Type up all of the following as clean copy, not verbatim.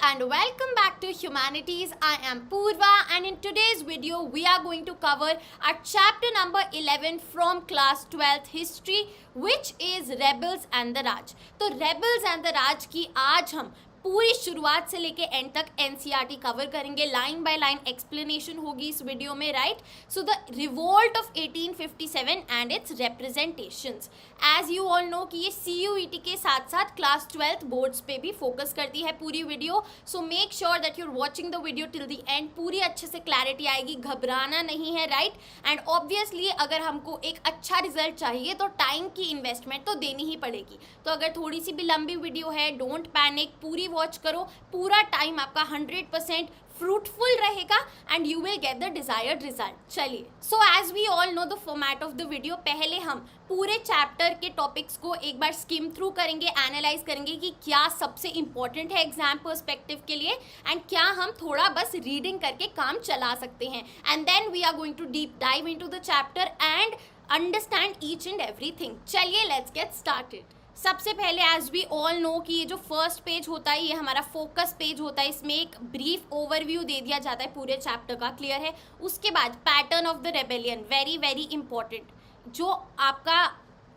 and welcome back to Humanities. I am Purva and in today's video we are going to cover our chapter number 11 from class 12th history, which is Rebels and the Raj. तो Rebels and the Raj की आज हम पूरी शुरुआत से लेके end तक NCERT cover करेंगे, लाइन बाय लाइन एक्सप्लेनेशन होगी इस वीडियो में, right. So the revolt of 1857 and its representations. As you all know कि ये सीयूईटी के साथ साथ क्लास 12th बोर्ड्स पे भी फोकस करती है पूरी video. So make sure that you are watching the video till the end. पूरी अच्छे से क्लैरिटी आएगी, घबराना नहीं है, राइट. एंड ऑब्वियसली अगर हमको एक अच्छा रिजल्ट चाहिए तो टाइम की इन्वेस्टमेंट तो देनी ही पड़ेगी. तो अगर थोड़ी सी भी लंबी वीडियो है, डोंट पैनिक, पूरी वॉच करो. पूरा टाइम आपका 100% फ्रूटफुल रहेगा and you will get the desired result. चलिए, so as we all know the format of the video, पहले हम पूरे चैप्टर के टॉपिक्स को एक बार स्किम थ्रू करेंगे, एनालाइज करेंगे कि क्या सबसे इंपॉर्टेंट है एग्जाम पर्सपेक्टिव के लिए एंड क्या हम थोड़ा बस रीडिंग करके काम चला सकते हैं. And then we are going to deep dive into the chapter and understand each and everything. चलिए, लेट्स गेट स्टार्टेड. सबसे पहले एज वी ऑल नो कि ये जो फर्स्ट पेज होता है ये हमारा फोकस पेज होता है. इसमें एक ब्रीफ ओवरव्यू दे दिया जाता है पूरे चैप्टर का, क्लियर है. उसके बाद pattern of the rebellion, very very important. जो आपका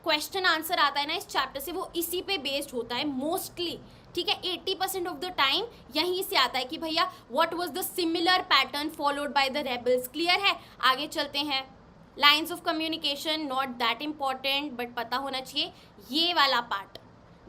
क्वेश्चन आंसर आता है ना इस चैप्टर से, वो इसी पे बेस्ड होता है मोस्टली, ठीक है. 80% ऑफ द टाइम यहीं से आता है कि भैया what was the similar pattern followed by the rebels. Clear है. आगे चलते हैं. Lines of communication not that important but पता होना चाहिए. ये वाला पार्ट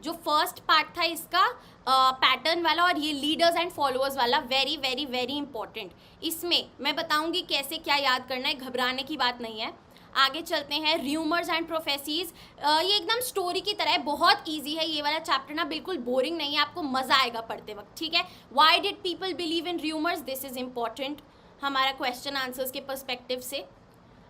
जो फर्स्ट पार्ट था इसका पैटर्न वाला, और ये लीडर्स एंड फॉलोअर्स वाला, वेरी वेरी वेरी इंपॉर्टेंट. इसमें मैं बताऊंगी कैसे क्या याद करना है, घबराने की बात नहीं है. आगे चलते हैं. र्यूमर्स एंड प्रोफेसीज, ये एकदम स्टोरी की तरह है, बहुत इजी है ये वाला चैप्टर ना, बिल्कुल बोरिंग नहीं है, आपको मजा आएगा पढ़ते वक्त, ठीक है. Why did people believe in rumours, this is important हमारा क्वेश्चन आंसर्स के पर्सपेक्टिव से.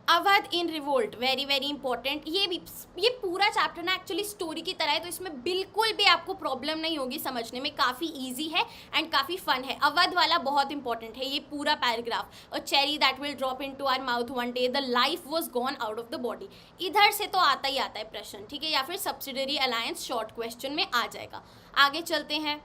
अवध इन रिवोल्ट, वेरी वेरी इंपॉर्टेंट. ये पूरा चैप्टर ना एक्चुअली स्टोरी की तरह है, तो इसमें बिल्कुल भी आपको प्रॉब्लम नहीं होगी समझने में, काफ़ी इजी है एंड काफ़ी फन है. अवध वाला बहुत इंपॉर्टेंट है ये पूरा पैराग्राफ. और cherry that will drop into our mouth one day, the life was gone out of the body. इधर से तो आता ही आता है प्रश्न, ठीक है, या फिर सब्सिडरी अलायंस शॉर्ट क्वेश्चन में आ जाएगा. आगे चलते हैं.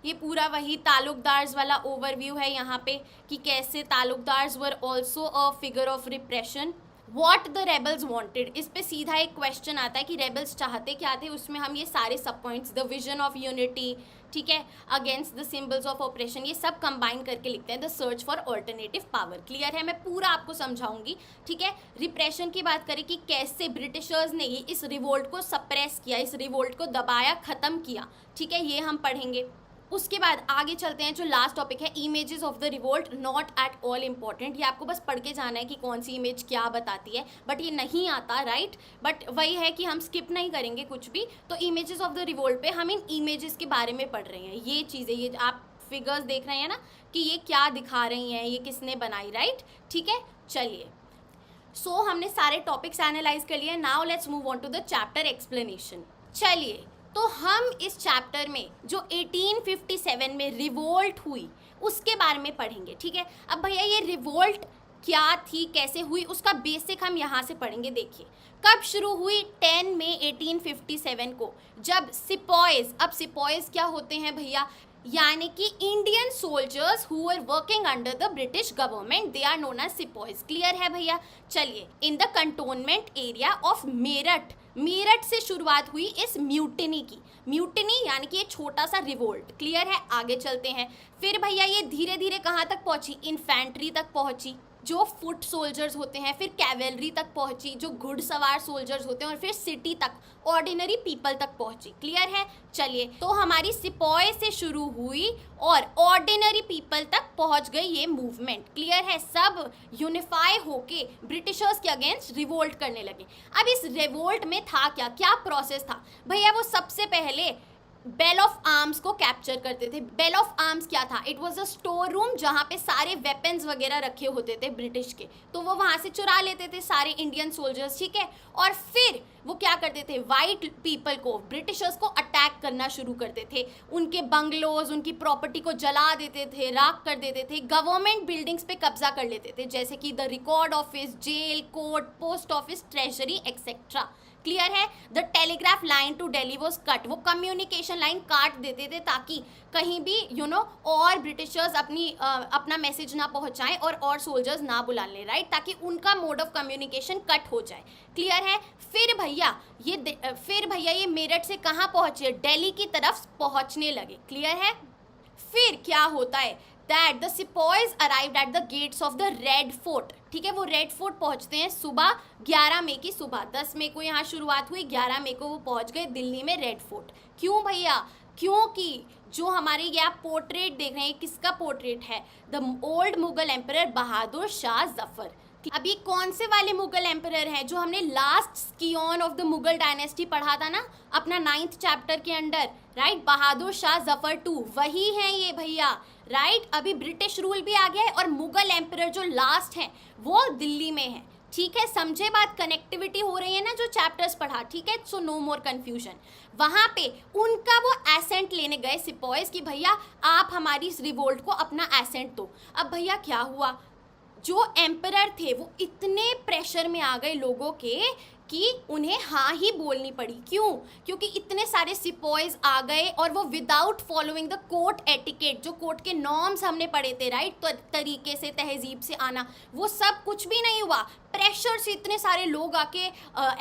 ये पूरा वही तालुकदार्स वाला ओवरव्यू है यहाँ पे कि कैसे taluqdars were also a figure of repression. What the rebels wanted, इस पे सीधा एक क्वेश्चन आता है कि रेबल्स चाहते क्या थे. उसमें हम ये सारे सब points, the vision of unity, ठीक है, against the symbols of operation, ये सब कंबाइन करके लिखते हैं. The search for alternative power. Clear है, मैं पूरा आपको समझाऊंगी, ठीक है. रिप्रेशन की बात करें कि कैसे ब्रिटिशर्स ने इस रिवोल्ट को सप्रेस किया, इस रिवोल्ट को दबाया, ख़त्म किया, ठीक है, ये हम पढ़ेंगे. उसके बाद आगे चलते हैं. जो लास्ट टॉपिक है, images of the revolt, not at all important. ये आपको बस पढ़ के जाना है कि कौन सी इमेज क्या बताती है, बट ये नहीं आता, राइट. बट वही है कि हम स्किप नहीं करेंगे कुछ भी. तो इमेजेस ऑफ द रिवोल्ट पे हम इन इमेजेस के बारे में पढ़ रहे हैं. ये चीज़ें, ये आप फिगर्स देख रहे हैं ना कि ये क्या दिखा रही हैं, ये किसने बनाई, राइट, ठीक है. चलिए, सो हमने सारे टॉपिक्स एनालाइज कर लिए. Now let's move on to the chapter explanation. चलिए, तो हम इस चैप्टर में जो 1857 में रिवोल्ट हुई उसके बारे में पढ़ेंगे, ठीक है. अब भैया ये रिवोल्ट क्या थी, कैसे हुई, उसका बेसिक हम यहाँ से पढ़ेंगे. देखिए कब शुरू हुई, 10 मई 1857 को, जब सिपॉयज, अब सिपॉयज क्या होते हैं भैया, यानी कि Indian soldiers who are working under the British government, they are known as sepoys. Clear है भैया. चलिए, in the cantonment area of Meerut, Meerut से शुरुआत हुई इस म्यूटिनी की. म्यूटिनी यानी कि ये छोटा सा रिवोल्ट. क्लियर है. आगे चलते हैं. फिर भैया ये धीरे धीरे कहाँ तक पहुँची, इन्फेंट्री तक पहुँची, जो फुट सोल्जर्स होते हैं, फिर कैवेलरी तक पहुंची, जो घुड़सवार सोल्जर्स होते हैं, और फिर सिटी तक, ऑर्डिनरी पीपल तक पहुंची. क्लियर है. चलिए, तो हमारी सिपॉय से शुरू हुई और ऑर्डिनरी पीपल तक पहुंच गई ये मूवमेंट. क्लियर है. सब यूनिफाई होके ब्रिटिशर्स के अगेंस्ट रिवोल्ट करने लगे. अब इस रिवोल्ट में था क्या, क्या प्रोसेस था भैया. वो सबसे पहले बेल ऑफ आर्म्स को कैप्चर करते थे. बेल ऑफ आर्म्स क्या था, it was a store room जहाँ पे सारे वेपन्स वगैरह रखे होते थे ब्रिटिश के, तो वो वहाँ से चुरा लेते थे सारे इंडियन सोल्जर्स, ठीक है. और फिर वो क्या करते थे, वाइट पीपल को, ब्रिटिशर्स को अटैक करना शुरू करते थे. उनके बंगलोज, उनकी प्रॉपर्टी को जला देते थे, राख कर देते थे. गवर्नमेंट बिल्डिंग्स पे कब्जा कर लेते थे, जैसे कि the record office, jail, court, post office, treasury etcetera. Clear है? The telegraph line to Delhi was cut, वो कम्युनिकेशन लाइन काट देते थे ताकि कहीं भी और ब्रिटिशर्स अपना मैसेज ना पहुंचाएं और सोल्जर्स ना बुला लें, राइट, ताकि उनका मोड ऑफ कम्युनिकेशन कट हो जाए। क्लियर है? फिर भैया ये मेरठ से कहाँ पहुंचे? दिल्ली की तरफ पहुंचने लगे। क्लियर है? फिर क्या होता है that the sepoys arrived at the gates of the red fort. ठीक है, वो रेड फोर्ट पहुंचते हैं सुबह 11 मई की सुबह। 10 मई को यहाँ शुरुआत हुई, 11 मई को वो पहुंच गए दिल्ली में रेड फोर्ट। क्यों भैया? क्योंकि जो हमारे ये आप पोर्ट्रेट देख रहे हैं, किसका पोर्ट्रेट है? The old Mughal emperor Bahadur Shah Zafar. अभी कौन से वाले मुगल एम्परर हैं जो हमने last scion of the Mughal dynasty पढ़ा था ना अपना 9th चैप्टर के अंदर, राइट? बहादुर शाह जफर 2 वही हैं ये भैया, राइट? अभी ब्रिटिश रूल भी आ गया है और मुगल एम्परर जो लास्ट हैं वो दिल्ली में है। ठीक है, समझे बात? कनेक्टिविटी हो रही है ना जो चैप्टर्स पढ़ा, ठीक है? So no more confusion. वहां पे उनका वो एसेंट लेने गए सिपॉयज कि भैया आप हमारी इस रिवोल्ट को अपना एसेंट दो। अब भैया क्या हुआ, जो एम्परर थे वो इतने प्रेशर में आ गए लोगों के कि उन्हें हाँ ही बोलनी पड़ी। क्यों? क्योंकि इतने सारे सिपॉयज आ गए और वो without following the court etiquette, जो कोर्ट के नॉर्म्स हमने पढ़े थे, राइट, तो तरीके से तहजीब से आना, वो सब कुछ भी नहीं हुआ। प्रेशर से इतने सारे लोग आके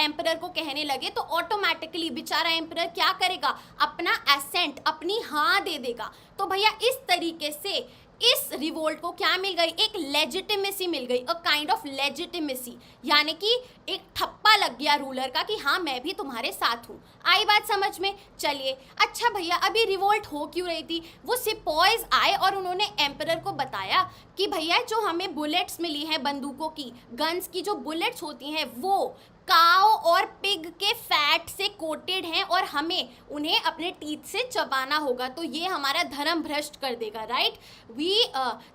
एम्परर को कहने लगे तो ऑटोमेटिकली बेचारा एम्परर क्या करेगा? अपना एसेंट, अपनी हाँ दे देगा। तो भैया इस तरीके से इस रिवोल्ट को क्या मिल गई? एक लेजिटिमेसी मिल गई, अ काइंड ऑफ लेजिटिमेसी, यानी कि एक ठप्पा लग गया रूलर का कि हाँ मैं भी तुम्हारे साथ हूँ। आई बात समझ में? चलिए, अच्छा भैया अभी रिवोल्ट हो क्यों रही थी? वो सिपॉयज आए और उन्होंने एम्परर को बताया कि भैया जो हमें बुलेट्स मिली हैं, बंदूकों की, गन्स की जो बुलेट्स होती हैं वो काओ और पिग के फैट से कोटेड हैं और हमें उन्हें अपने टीथ से चबाना होगा, तो ये हमारा धर्म भ्रष्ट कर देगा, right?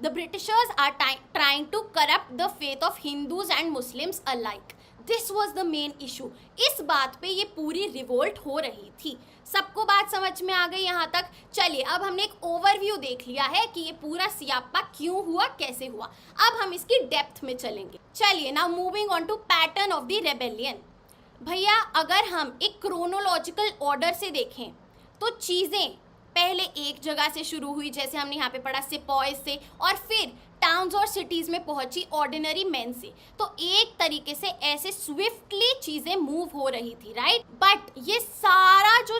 The Britishers are trying to corrupt the faith of Hindus and Muslims alike. This was the main issue. इस बात पे ये पूरी रिवोल्ट हो रही थी। सबको बात समझ में आ गई यहाँ तक? चलिए, अब हमने एक ओवरव्यू देख लिया है कि ये पूरा सियापा क्यों हुआ, कैसे हुआ। अब हम इसकी डेप्थ में चलेंगे। चलिए, now moving on to pattern of the rebellion. भैया अगर हम एक क्रोनोलॉजिकल ऑर्डर से देखें तो चीज़ें पहले एक जगह से शुरू हुई, जैसे हमने यहाँ पे पढ़ा सिपॉयज से, और फिर टाउन्स और सिटीज में पहुंची ऑर्डिनरी मैन से। तो एक तरीके से ऐसे स्विफ्टली चीजें मूव हो रही थी, राइट? बट ये सारा जो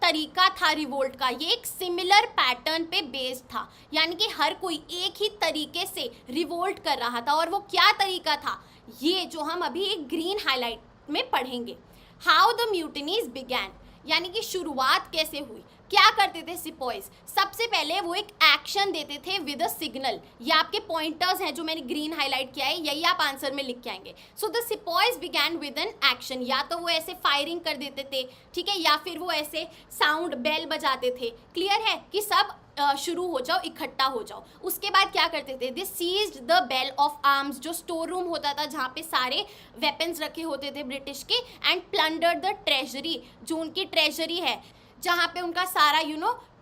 तरीका था रिवोल्ट का, ये एक सिमिलर पैटर्न पे बेस्ड था, यानी कि हर कोई एक ही तरीके से रिवोल्ट कर रहा था। और वो क्या तरीका था, ये जो हम अभी एक ग्रीन हाईलाइट में पढ़ेंगे। हाउ द म्यूटिनीज बिगैन, यानी कि शुरुआत कैसे हुई। क्या करते थे सिपॉयज? सबसे पहले वो एक एक्शन देते थे विद अ सिग्नल। ये आपके पॉइंटर्स हैं जो मैंने ग्रीन हाईलाइट किया है, यही आप आंसर में लिख के आएंगे। So the sepoys began with an action. या तो वो ऐसे फायरिंग कर देते थे, ठीक है, या फिर वो ऐसे साउंड बेल बजाते थे। क्लियर है कि सब शुरू हो जाओ, इकट्ठा हो जाओ। उसके बाद क्या करते थे? They seized the bell of arms, जो स्टोर रूम होता था जहाँ पे सारे वेपन्स रखे होते थे ब्रिटिश के, एंड प्लंडर्ड द ट्रेजरी, जो उनकी ट्रेजरी है जहाँ पे उनका सारा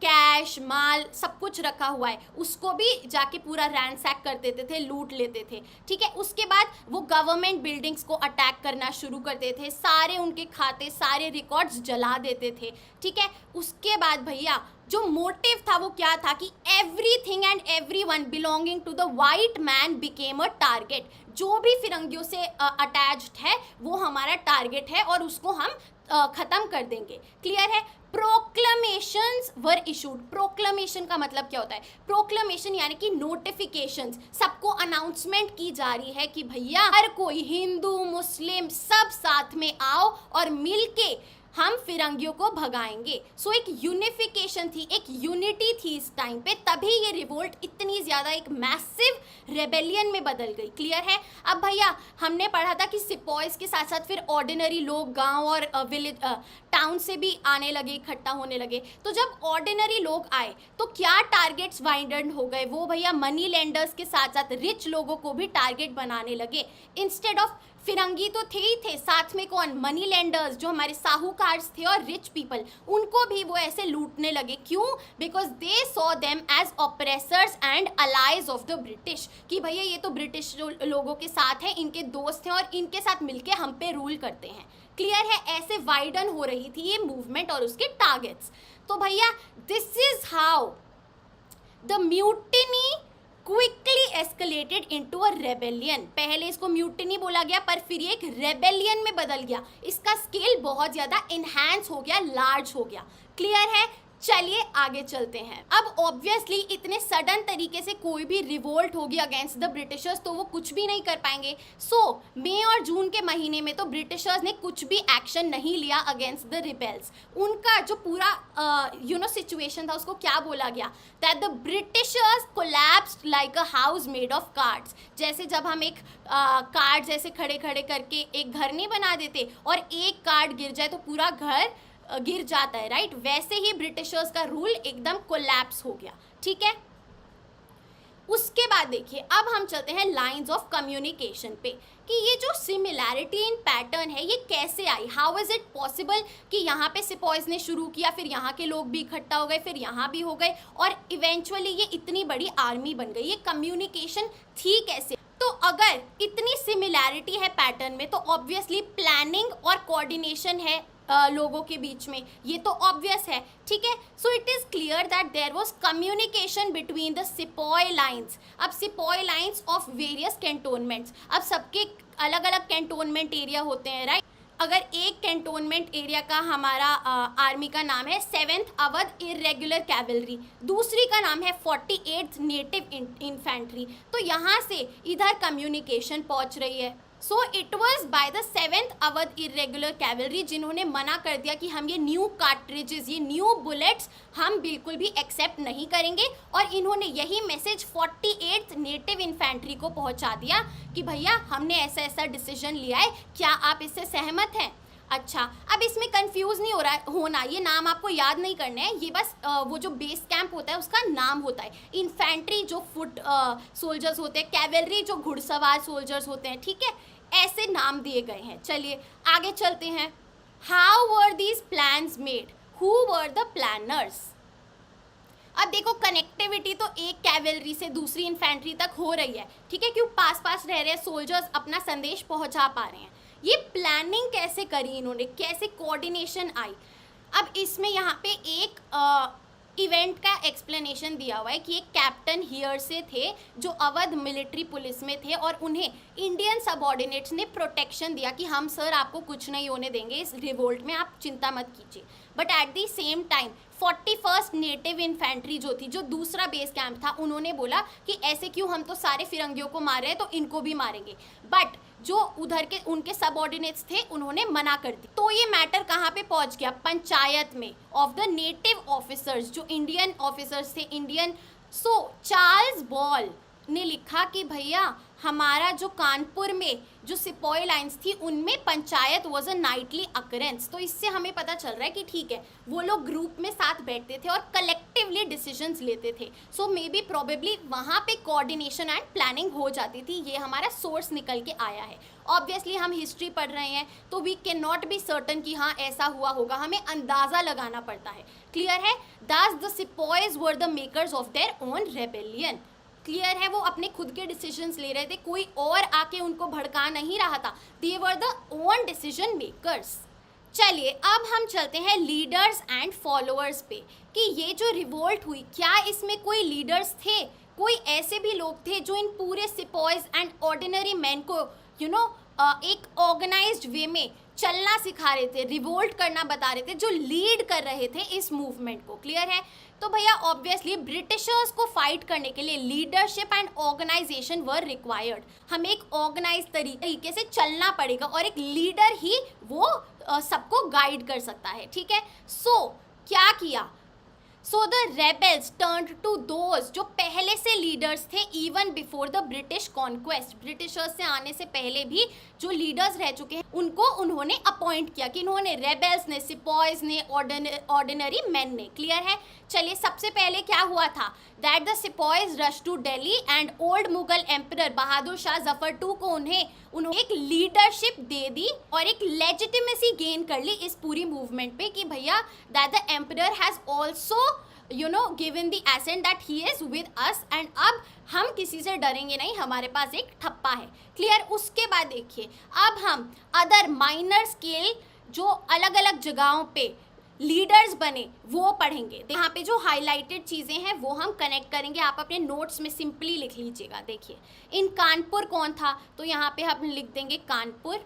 कैश माल सब कुछ रखा हुआ है, उसको भी जाके पूरा रैंसैक कर देते थे, लूट लेते थे। ठीक है, उसके बाद वो गवर्नमेंट बिल्डिंग्स को अटैक करना शुरू करते थे, सारे उनके खाते, सारे रिकॉर्ड्स जला देते थे। ठीक है, उसके बाद भैया जो मोटिव था वो क्या था कि everything and everyone belonging to the white man became a target. जो भी फिरंगियों से अटैच्ड है वो हमारा टारगेट है और उसको हम खत्म कर देंगे। क्लियर है? प्रोक्लमेशंस वर इशूड। प्रोक्लमेशन का मतलब क्या होता है? प्रोक्लमेशन यानी कि नोटिफिकेशंस, सबको अनाउंसमेंट की जा रही है कि भैया हर कोई, हिंदू मुस्लिम सब साथ में आओ और मिलके हम फिरंगियों को भगाएंगे। सो एक यूनिफिकेशन थी, एक यूनिटी थी इस टाइम पे, तभी ये रिवोल्ट इतनी ज़्यादा एक मैसिव रेबेलियन में बदल गई। क्लियर है? अब भैया हमने पढ़ा था कि सिपॉयज के साथ साथ फिर ऑर्डिनरी लोग गांव और विलेज टाउन से भी आने लगे, इकट्ठा होने लगे। तो जब ऑर्डिनरी लोग आए तो क्या टारगेट्स वाइंडन हो गए? वो भैया मनी लेंडर्स के साथ साथ रिच लोगों को भी टारगेट बनाने लगे। इंस्टेड ऑफ फिरंगी तो थे ही थे, साथ में कौन? मनी लेंडर्स, जो हमारे साहूकार थे और रिच पीपल, उनको भी वो ऐसे लूटने लगे। क्यों? Because they saw them as oppressors and allies of the British, कि भैया ये तो ब्रिटिश लोगों के साथ हैं, इनके दोस्त हैं और इनके साथ मिलके हम पे रूल करते हैं। क्लियर है, ऐसे वाइडन हो रही थी ये मूवमेंट और उसके टारगेट्स। तो भैया this is how the mutiny quickly escalated into a rebellion. पहले इसको म्यूटिनी बोला गया पर फिर ये एक रेबेलियन में बदल गया, इसका स्केल बहुत ज़्यादा इन्हांस हो गया, लार्ज हो गया। क्लियर है, चलिए आगे चलते हैं। अब ऑब्वियसली इतने सडन तरीके से कोई भी रिवोल्ट होगी अगेंस्ट द ब्रिटिशर्स तो वो कुछ भी नहीं कर पाएंगे। सो मई और जून के महीने में तो ब्रिटिशर्स ने कुछ भी एक्शन नहीं लिया अगेंस्ट द रिबेल्स। उनका जो पूरा सिचुएशन था उसको क्या बोला गया, that the Britishers collapsed like a house made of cards. जैसे जब हम एक कार्ड ऐसे खड़े खड़े करके एक घर नहीं बना देते और एक कार्ड गिर जाए तो पूरा घर गिर जाता है, राइट, वैसे ही ब्रिटिशर्स का रूल एकदम कोलैप्स हो गया। ठीक है, उसके बाद देखिए अब हम चलते हैं लाइंस ऑफ कम्युनिकेशन पे कि ये जो सिमिलैरिटी इन पैटर्न है ये कैसे आई, हाउ इज इट पॉसिबल कि यहाँ पे सिपॉयज ने शुरू किया, फिर यहाँ के लोग भी इकट्ठा हो गए, फिर यहाँ भी हो गए और इवेंचुअली ये इतनी बड़ी आर्मी बन गई। ये कम्युनिकेशन थी कैसे? तो अगर इतनी सिमिलैरिटी है पैटर्न में तो ऑब्वियसली प्लानिंग और कोऑर्डिनेशन है लोगों के बीच में, ये तो ऑब्वियस है। ठीक है, so it is clear that there was communication between the sepoy lines. अब sepoy lines of various cantonments, अब सबके अलग अलग कैंटोनमेंट एरिया होते हैं, राइट। अगर एक कैंटोनमेंट एरिया का हमारा आर्मी का नाम है 7th अवध इरेगुलर कैवलरी, दूसरी का नाम है 48th नेटिव इन्फेंट्री, तो यहाँ से इधर कम्युनिकेशन पहुँच रही है। So it was by the 7th Awadh irregular cavalry जिन्होंने मना कर दिया कि हम ये न्यू कार्ट्रिजेस, ये न्यू बुलेट्स हम बिल्कुल भी एक्सेप्ट नहीं करेंगे, और इन्होंने यही मैसेज 48th नेटिव इन्फेंट्री को पहुंचा दिया कि भैया हमने ऐसा ऐसा डिसीजन लिया है, क्या आप इससे सहमत हैं? अच्छा, अब इसमें कंफ्यूज नहीं होना, ये नाम आपको याद नहीं करने हैं, ये बस वो जो बेस कैंप होता है उसका नाम होता है। इन्फेंट्री जो फुट सोल्जर्स होते हैं, कैवलरी जो घुड़सवार सोल्जर्स होते हैं, ठीक है, ऐसे नाम दिए गए हैं। चलिए आगे चलते हैं। How were these plans made, who were the planners? अब देखो कनेक्टिविटी तो एक कैवलरी से दूसरी इन्फेंट्री तक हो रही है, ठीक है, क्यों पास पास रह रहे सोल्जर्स अपना संदेश पहुंचा पा रहे हैं। ये प्लानिंग कैसे करी इन्होंने, कैसे कोऑर्डिनेशन आई? अब इसमें यहाँ पे एक इवेंट का एक्सप्लेनेशन दिया हुआ है कि एक कैप्टन हियर से थे जो अवध मिलिट्री पुलिस में थे और उन्हें इंडियन सबऑर्डिनेट्स ने प्रोटेक्शन दिया कि हम सर आपको कुछ नहीं होने देंगे इस रिवोल्ट में, आप चिंता मत कीजिए। But at the same time 41st native infantry जो थी, जो दूसरा बेस कैंप था, उन्होंने बोला कि ऐसे क्यों, हम तो सारे फिरंगियों को मार रहे हैं तो इनको भी मारेंगे। बट जो उधर के उनके सबऑर्डिनेट्स थे उन्होंने मना कर दी। तो ये मैटर कहाँ पे पहुँच गया? पंचायत में ऑफ द नेटिव ऑफिसर्स, जो इंडियन ऑफिसर्स थे, इंडियन। सो चार्ल्स बॉल ने लिखा कि भैया हमारा जो कानपुर में जो सिपॉय लाइंस थी उनमें panchayat was a Knightley occurrence. तो इससे हमें पता चल रहा है कि ठीक है, वो लोग ग्रुप में साथ बैठते थे और कलेक्टिवली डिसीजंस लेते थे। सो मे बी प्रोबेबली वहाँ पे कोऑर्डिनेशन एंड प्लानिंग हो जाती थी। ये हमारा सोर्स निकल के आया है। ऑब्वियसली हम हिस्ट्री पढ़ रहे हैं तो we cannot be certain कि हाँ ऐसा हुआ होगा, हमें अंदाज़ा लगाना पड़ता है। क्लियर है? दस the sepoys were the makers of their own rebellion. Clear है, वो अपने खुद के डिसीजंस ले रहे थे, कोई और आके उनको भड़का नहीं रहा था। They were the own decision makers. चलिए अब हम चलते हैं लीडर्स एंड फॉलोअर्स पे कि ये जो रिवोल्ट हुई, क्या इसमें कोई लीडर्स थे, कोई ऐसे भी लोग थे जो इन पूरे सिपॉयज एंड ऑर्डिनरी मैन को एक ऑर्गेनाइज्ड वे में चलना सिखा रहे थे, रिवोल्ट करना बता रहे थे, जो लीड कर रहे थे इस मूवमेंट को। क्लियर है? तो भैया ऑब्वियसली ब्रिटिशर्स को फाइट करने के लिए leadership and organisation were required. हमें एक ऑर्गेनाइज तरीके से चलना पड़ेगा और एक लीडर ही वो सबको गाइड कर सकता है। ठीक है, सो क्या किया? So the rebels turned to those जो पहले से लीडर्स थे even before the British conquest. Britishers से आने से पहले भी जो लीडर्स रह चुके हैं उनको उन्होंने अपॉइंट किया, कि इन्होंने रेबेल्स ने, सिपॉयज ने, ऑर्डिनरी मैन ने। क्लियर है? चलिए सबसे पहले क्या हुआ था? That the sepoys rush to Delhi and old Mughal emperor Bahadur Shah Zafar two को उन्होंने एक लीडरशिप दे दी और एक लेजिटिमेसी गेन कर ली इस पूरी मूवमेंट पे कि भैया that the emperor has also given the assent that he is with us एंड अब हम किसी से डरेंगे नहीं, हमारे पास एक ठप्पा है। क्लियर? उसके बाद देखिए अब हम अदर माइनर स्केल जो अलग अलग जगहों पे लीडर्स बने वो पढ़ेंगे। यहाँ पे जो हाईलाइटेड चीज़ें हैं वो हम कनेक्ट करेंगे, आप अपने नोट्स में सिंपली लिख लीजिएगा। देखिए, इन कानपुर कौन था, तो यहाँ पे हम लिख देंगे Kanpur.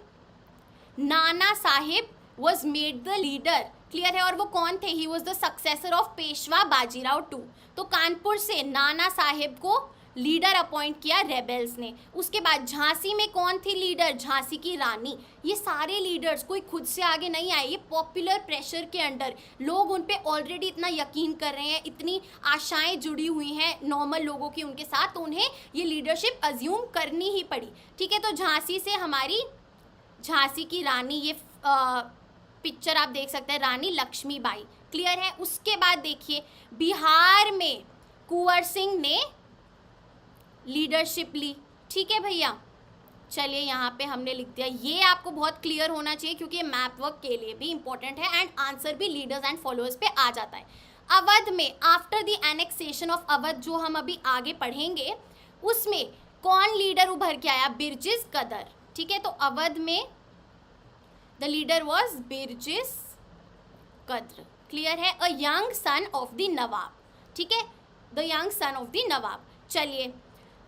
Nana Sahib was made the leader, clear है, और वो कौन थे, he was the successor of Peshwa Bajirao two. तो कानपुर से नाना साहिब को लीडर अपॉइंट किया रेबेल्स ने। उसके बाद झांसी में कौन थी लीडर, झांसी की रानी। ये सारे लीडर्स कोई खुद से आगे नहीं आए, ये पॉपुलर प्रेशर के अंडर लोग उन पे ऑलरेडी इतना यकीन कर रहे हैं, इतनी आशाएं जुड़ी हुई हैं नॉर्मल लोगों की उनके साथ, तो उन्हें ये लीडरशिप अज्यूम करनी ही पड़ी। ठीक है, तो झांसी से हमारी झांसी की रानी, ये पिक्चर आप देख सकते हैं, रानी लक्ष्मीबाई, क्लियर है। उसके बाद देखिए बिहार में कुंवर सिंह ने लीडरशिप ली। ठीक है भैया, चलिए यहाँ पे हमने लिख दिया। ये आपको बहुत क्लियर होना चाहिए क्योंकि ये मैप वर्क के लिए भी इंपॉर्टेंट है एंड आंसर भी लीडर्स एंड फॉलोअर्स पे आ जाता है। अवध में after the annexation of Awadh, जो हम अभी आगे पढ़ेंगे, उसमें कौन लीडर उभर के आया, बिरजिस कदर। ठीक है, तो अवध में the leader was Birjis Qadr, clear है, a young son of the nawab. ठीक है, the young son of the nawab. चलिए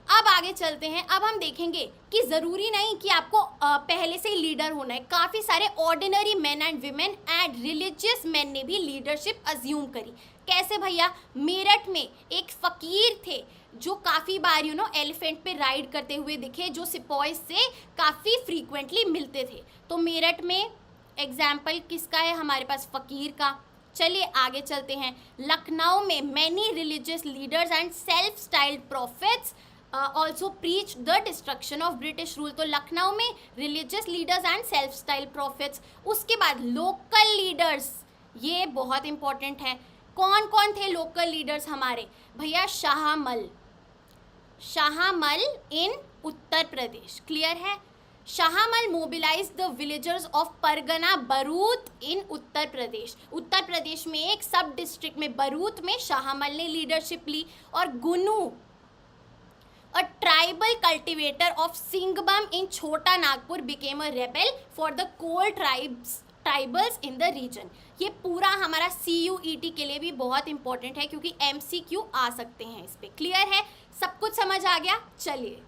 अब आगे चलते हैं। अब हम देखेंगे कि ज़रूरी नहीं कि आपको पहले से ही लीडर होना है, काफ़ी सारे ordinary man and women and religious man ने भी लीडरशिप अज्यूम करी। कैसे भैया, मेरठ में एक फ़कीर थे जो काफ़ी बार एलिफेंट पे राइड करते हुए दिखे, जो सिपॉय से काफ़ी फ्रीक्वेंटली मिलते थे। तो मेरठ में एग्जाम्पल किसका है, हमारे पास फ़कीर का। चलिए आगे चलते हैं। लखनऊ में many religious leaders and self styled profits also preach the destruction of British rule. तो लखनऊ में religious leaders and self style profits. उसके बाद लोकल लीडर्स, ये बहुत इंपॉर्टेंट है। कौन कौन थे लोकल लीडर्स हमारे भैया, शाहमल, शाहमल इन उत्तर प्रदेश, क्लियर है। Shah Mal mobilise the villagers of pargana Baraut in Uttar Pradesh. Uttar Pradesh में एक सब डिस्ट्रिक्ट में बरूत में शाहमल ने लीडरशिप ली। और Gunu, A tribal cultivator of Singhbum in Chota Nagpur became a rebel for the coal tribals in the region। ये पूरा हमारा CUET के लिए भी बहुत इंपॉर्टेंट है क्योंकि MCQ आ सकते हैं इस पे, क्लियर है, सब कुछ समझ आ गया। चलिए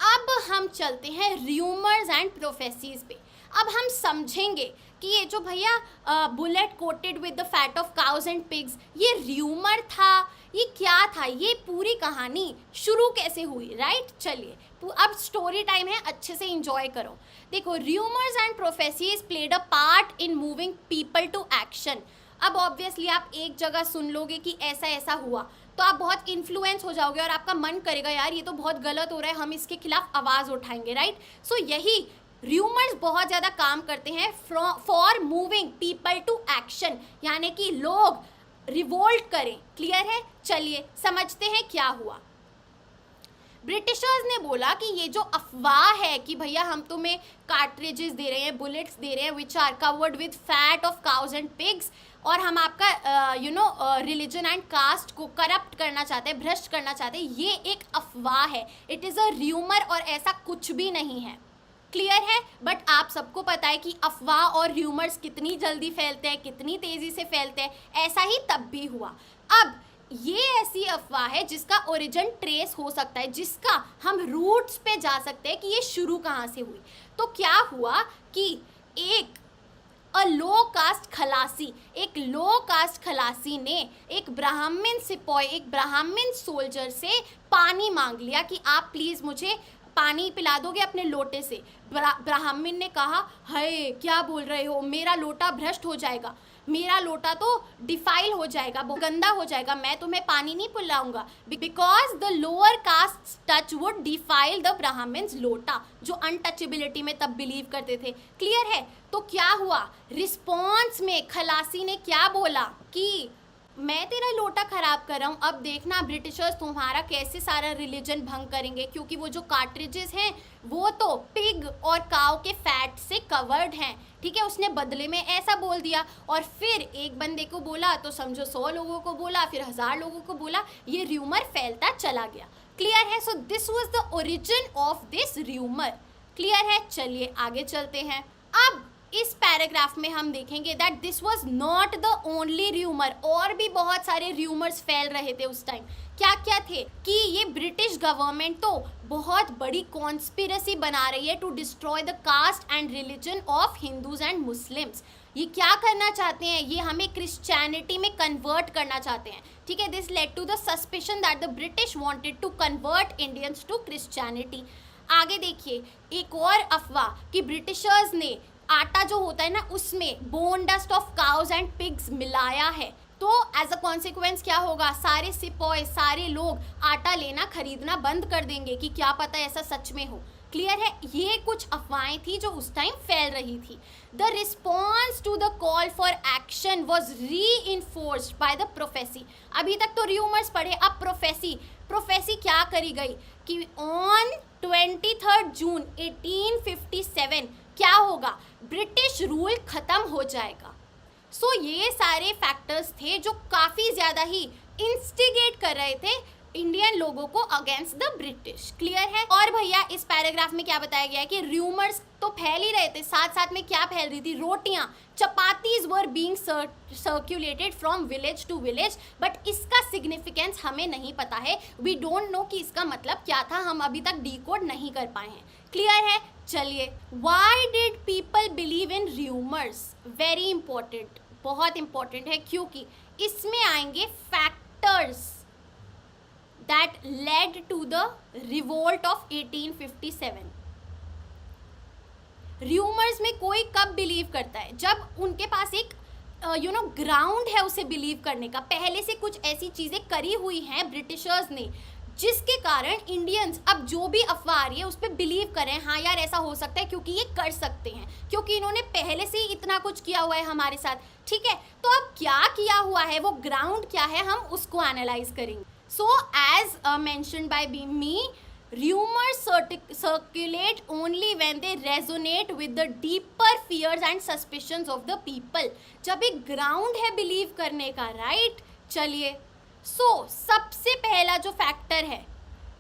अब हम चलते हैं र्यूमर्स एंड प्रोफेसीज पे। अब हम समझेंगे कि ये जो भैया bullet coated with the fat of cows and pigs, ये र्यूमर था, ये क्या था, ये पूरी कहानी शुरू कैसे हुई, राइट। चलिए अब स्टोरी टाइम है, अच्छे से इंजॉय करो। देखो, rumours and prophecies played a part in moving people to action. अब ऑब्वियसली आप एक जगह सुन लोगे कि ऐसा ऐसा हुआ तो आप बहुत इन्फ्लुएंस हो जाओगे और आपका मन करेगा यार ये तो बहुत गलत हो रहा है, हम इसके खिलाफ आवाज़ उठाएंगे, राइट। सो यही र्यूमर्स बहुत ज़्यादा काम करते हैं for moving people to action, यानी कि लोग रिवोल्ट करें, क्लियर है। चलिए समझते हैं क्या हुआ। ब्रिटिशर्स ने बोला कि ये जो अफवाह है कि भैया हम तुम्हें कार्ट्रिजेस दे रहे हैं, बुलेट्स दे रहे हैं which are covered with fat of cows and pigs, और हम आपका रिलीजन एंड कास्ट को करप्ट करना चाहते हैं, भ्रष्ट करना चाहते हैं, ये एक अफवाह है, इट इज़ अ र्यूमर और ऐसा कुछ भी नहीं है, क्लियर है। बट आप सबको पता है कि अफवाह और र्यूमर्स कितनी जल्दी फैलते हैं, कितनी तेज़ी से फैलते हैं, ऐसा ही तब भी हुआ। अब ये ऐसी अफवाह है जिसका ओरिजिन ट्रेस हो सकता है, जिसका हम रूट्स पे जा सकते हैं कि ये शुरू कहाँ से हुई। तो क्या हुआ कि एक लो कास्ट खलासी ने एक ब्राह्मण सिपाही, एक ब्राह्मण सोल्जर से पानी मांग लिया कि आप प्लीज़ मुझे पानी पिला दोगे अपने लोटे से। ब्राह्मण ने कहा, हाय क्या बोल रहे हो, मेरा लोटा भ्रष्ट हो जाएगा, मेरा लोटा तो डिफाइल हो जाएगा, गंदा हो जाएगा, मैं तुम्हें पानी नहीं पिलाऊंगा, because the lower caste touch would defile the Brahman's lota, जो अनटचेबिलिटी में तब बिलीव करते थे, क्लियर है। तो क्या हुआ, रिस्पॉन्स में खलासी ने क्या बोला कि मैं तेरा लोटा खराब कर रहा हूँ, अब देखना ब्रिटिशर्स तुम्हारा कैसे सारा रिलीजन भंग करेंगे, क्योंकि वो जो कार्ट्रिजेस हैं वो तो पिग और काव के फैट से कवर्ड हैं, ठीक है। उसने बदले में ऐसा बोल दिया और फिर एक बंदे को बोला तो समझो 100 लोगों को बोला, फिर 1000 लोगों को बोला, ये र्यूमर फैलता चला गया, क्लियर है। So this was the origin of this rumour, clear है। चलिए आगे चलते हैं। अब इस पैराग्राफ में हम देखेंगे that this was not the only rumour, और भी बहुत सारे र्यूमर्स फैल रहे थे उस टाइम। क्या क्या थे कि ये ब्रिटिश गवर्नमेंट तो बहुत बड़ी कॉन्स्पिरेसी बना रही है to destroy the caste and religion of Hindus and Muslims. ये क्या करना चाहते हैं, ये हमें क्रिश्चियनिटी में कन्वर्ट करना चाहते हैं, ठीक है। This led to the suspicion that the British wanted to convert Indians to Christianity. आगे देखिए एक और अफवाह कि ब्रिटिशर्स ने आटा जो होता है ना उसमें bone dust of cows and pigs मिलाया है, तो एज अ कॉन्सिक्वेंस क्या होगा, सारे सिपॉय सारे लोग आटा लेना खरीदना बंद कर देंगे कि क्या पता ऐसा सच में हो। क्लियर है, ये कुछ अफवाहें थी जो उस टाइम फैल रही थी। The response to the call for action was reinforced by the prophecy. अभी तक तो र्यूमर्स पढ़े, अब प्रोफेसी क्या करी गई कि ऑन 23 जून 1857 क्या होगा, ब्रिटिश रूल खत्म हो जाएगा। सो ये सारे फैक्टर्स थे जो काफ़ी ज़्यादा ही इंस्टिगेट कर रहे थे इंडियन लोगों को अगेंस्ट द ब्रिटिश। क्लियर है। और भैया इस पैराग्राफ में क्या बताया गया है कि र्यूमर्स तो फैल ही रहे थे, साथ साथ में क्या फैल रही थी, रोटियां chapatis were being circulated from village to village, but इसका सिग्निफिकेंस हमें नहीं पता है। वी डोंट नो कि इसका मतलब क्या था, हम अभी तक डिकोड नहीं कर पाए हैं। क्लियर है। चलिए, why did people believe in rumours, very important, बहुत इंपॉर्टेंट है, क्योंकि इसमें आएंगे factors that led to the revolt of 1857। Rumours में कोई कब बिलीव करता है, जब उनके पास एक ग्राउंड है उसे बिलीव करने का, पहले से कुछ ऐसी चीज़ें करी हुई हैं ब्रिटिशर्स ने जिसके कारण इंडियंस अब जो भी अफवाह आ रही है उस पर बिलीव करें, हाँ यार ऐसा हो सकता है क्योंकि ये कर सकते हैं, क्योंकि इन्होंने पहले से ही इतना कुछ किया हुआ है हमारे साथ। ठीक है, तो अब क्या किया हुआ है, वो ग्राउंड क्या है, हम उसको एनालाइज करेंगे। So as mentioned by me, rumors circulate only when they resonate with the deeper fears and suspicions of the people। जब एक ग्राउंड है बिलीव करने का, राइट। चलिए, सबसे पहला जो फैक्टर है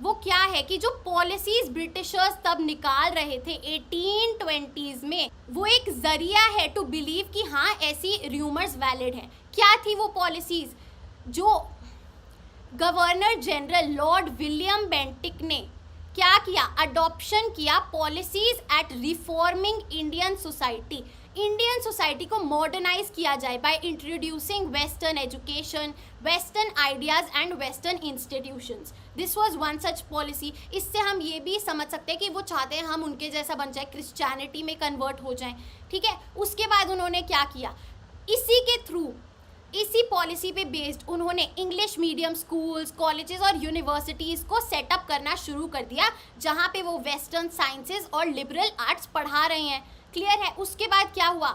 वो क्या है कि जो पॉलिसीज ब्रिटिशर्स तब निकाल रहे थे 1820s में, वो एक जरिया है टू बिलीव कि हाँ ऐसी रूमर्स वैलिड है। क्या थी वो पॉलिसीज, जो governor general lord William Bentinck ने क्या किया, अडॉप्शन किया policies at reforming Indian society. Indian society को मॉडर्नाइज किया जाए by introducing western education, western ideas and western institutions. This was one such policy. इससे हम ये भी समझ सकते हैं कि वो चाहते हैं हम उनके जैसा बन जाए, क्रिश्चियनिटी में कन्वर्ट हो जाएं। ठीक है, उसके बाद उन्होंने क्या किया, इसी के थ्रू, इसी पॉलिसी पे बेस्ड उन्होंने इंग्लिश मीडियम स्कूल्स, कॉलेजेस और यूनिवर्सिटीज़ को सेटअप करना शुरू कर दिया, जहाँ पे वो वेस्टर्न साइंसेज और लिबरल आर्ट्स पढ़ा रहे हैं। क्लियर है। उसके बाद क्या हुआ,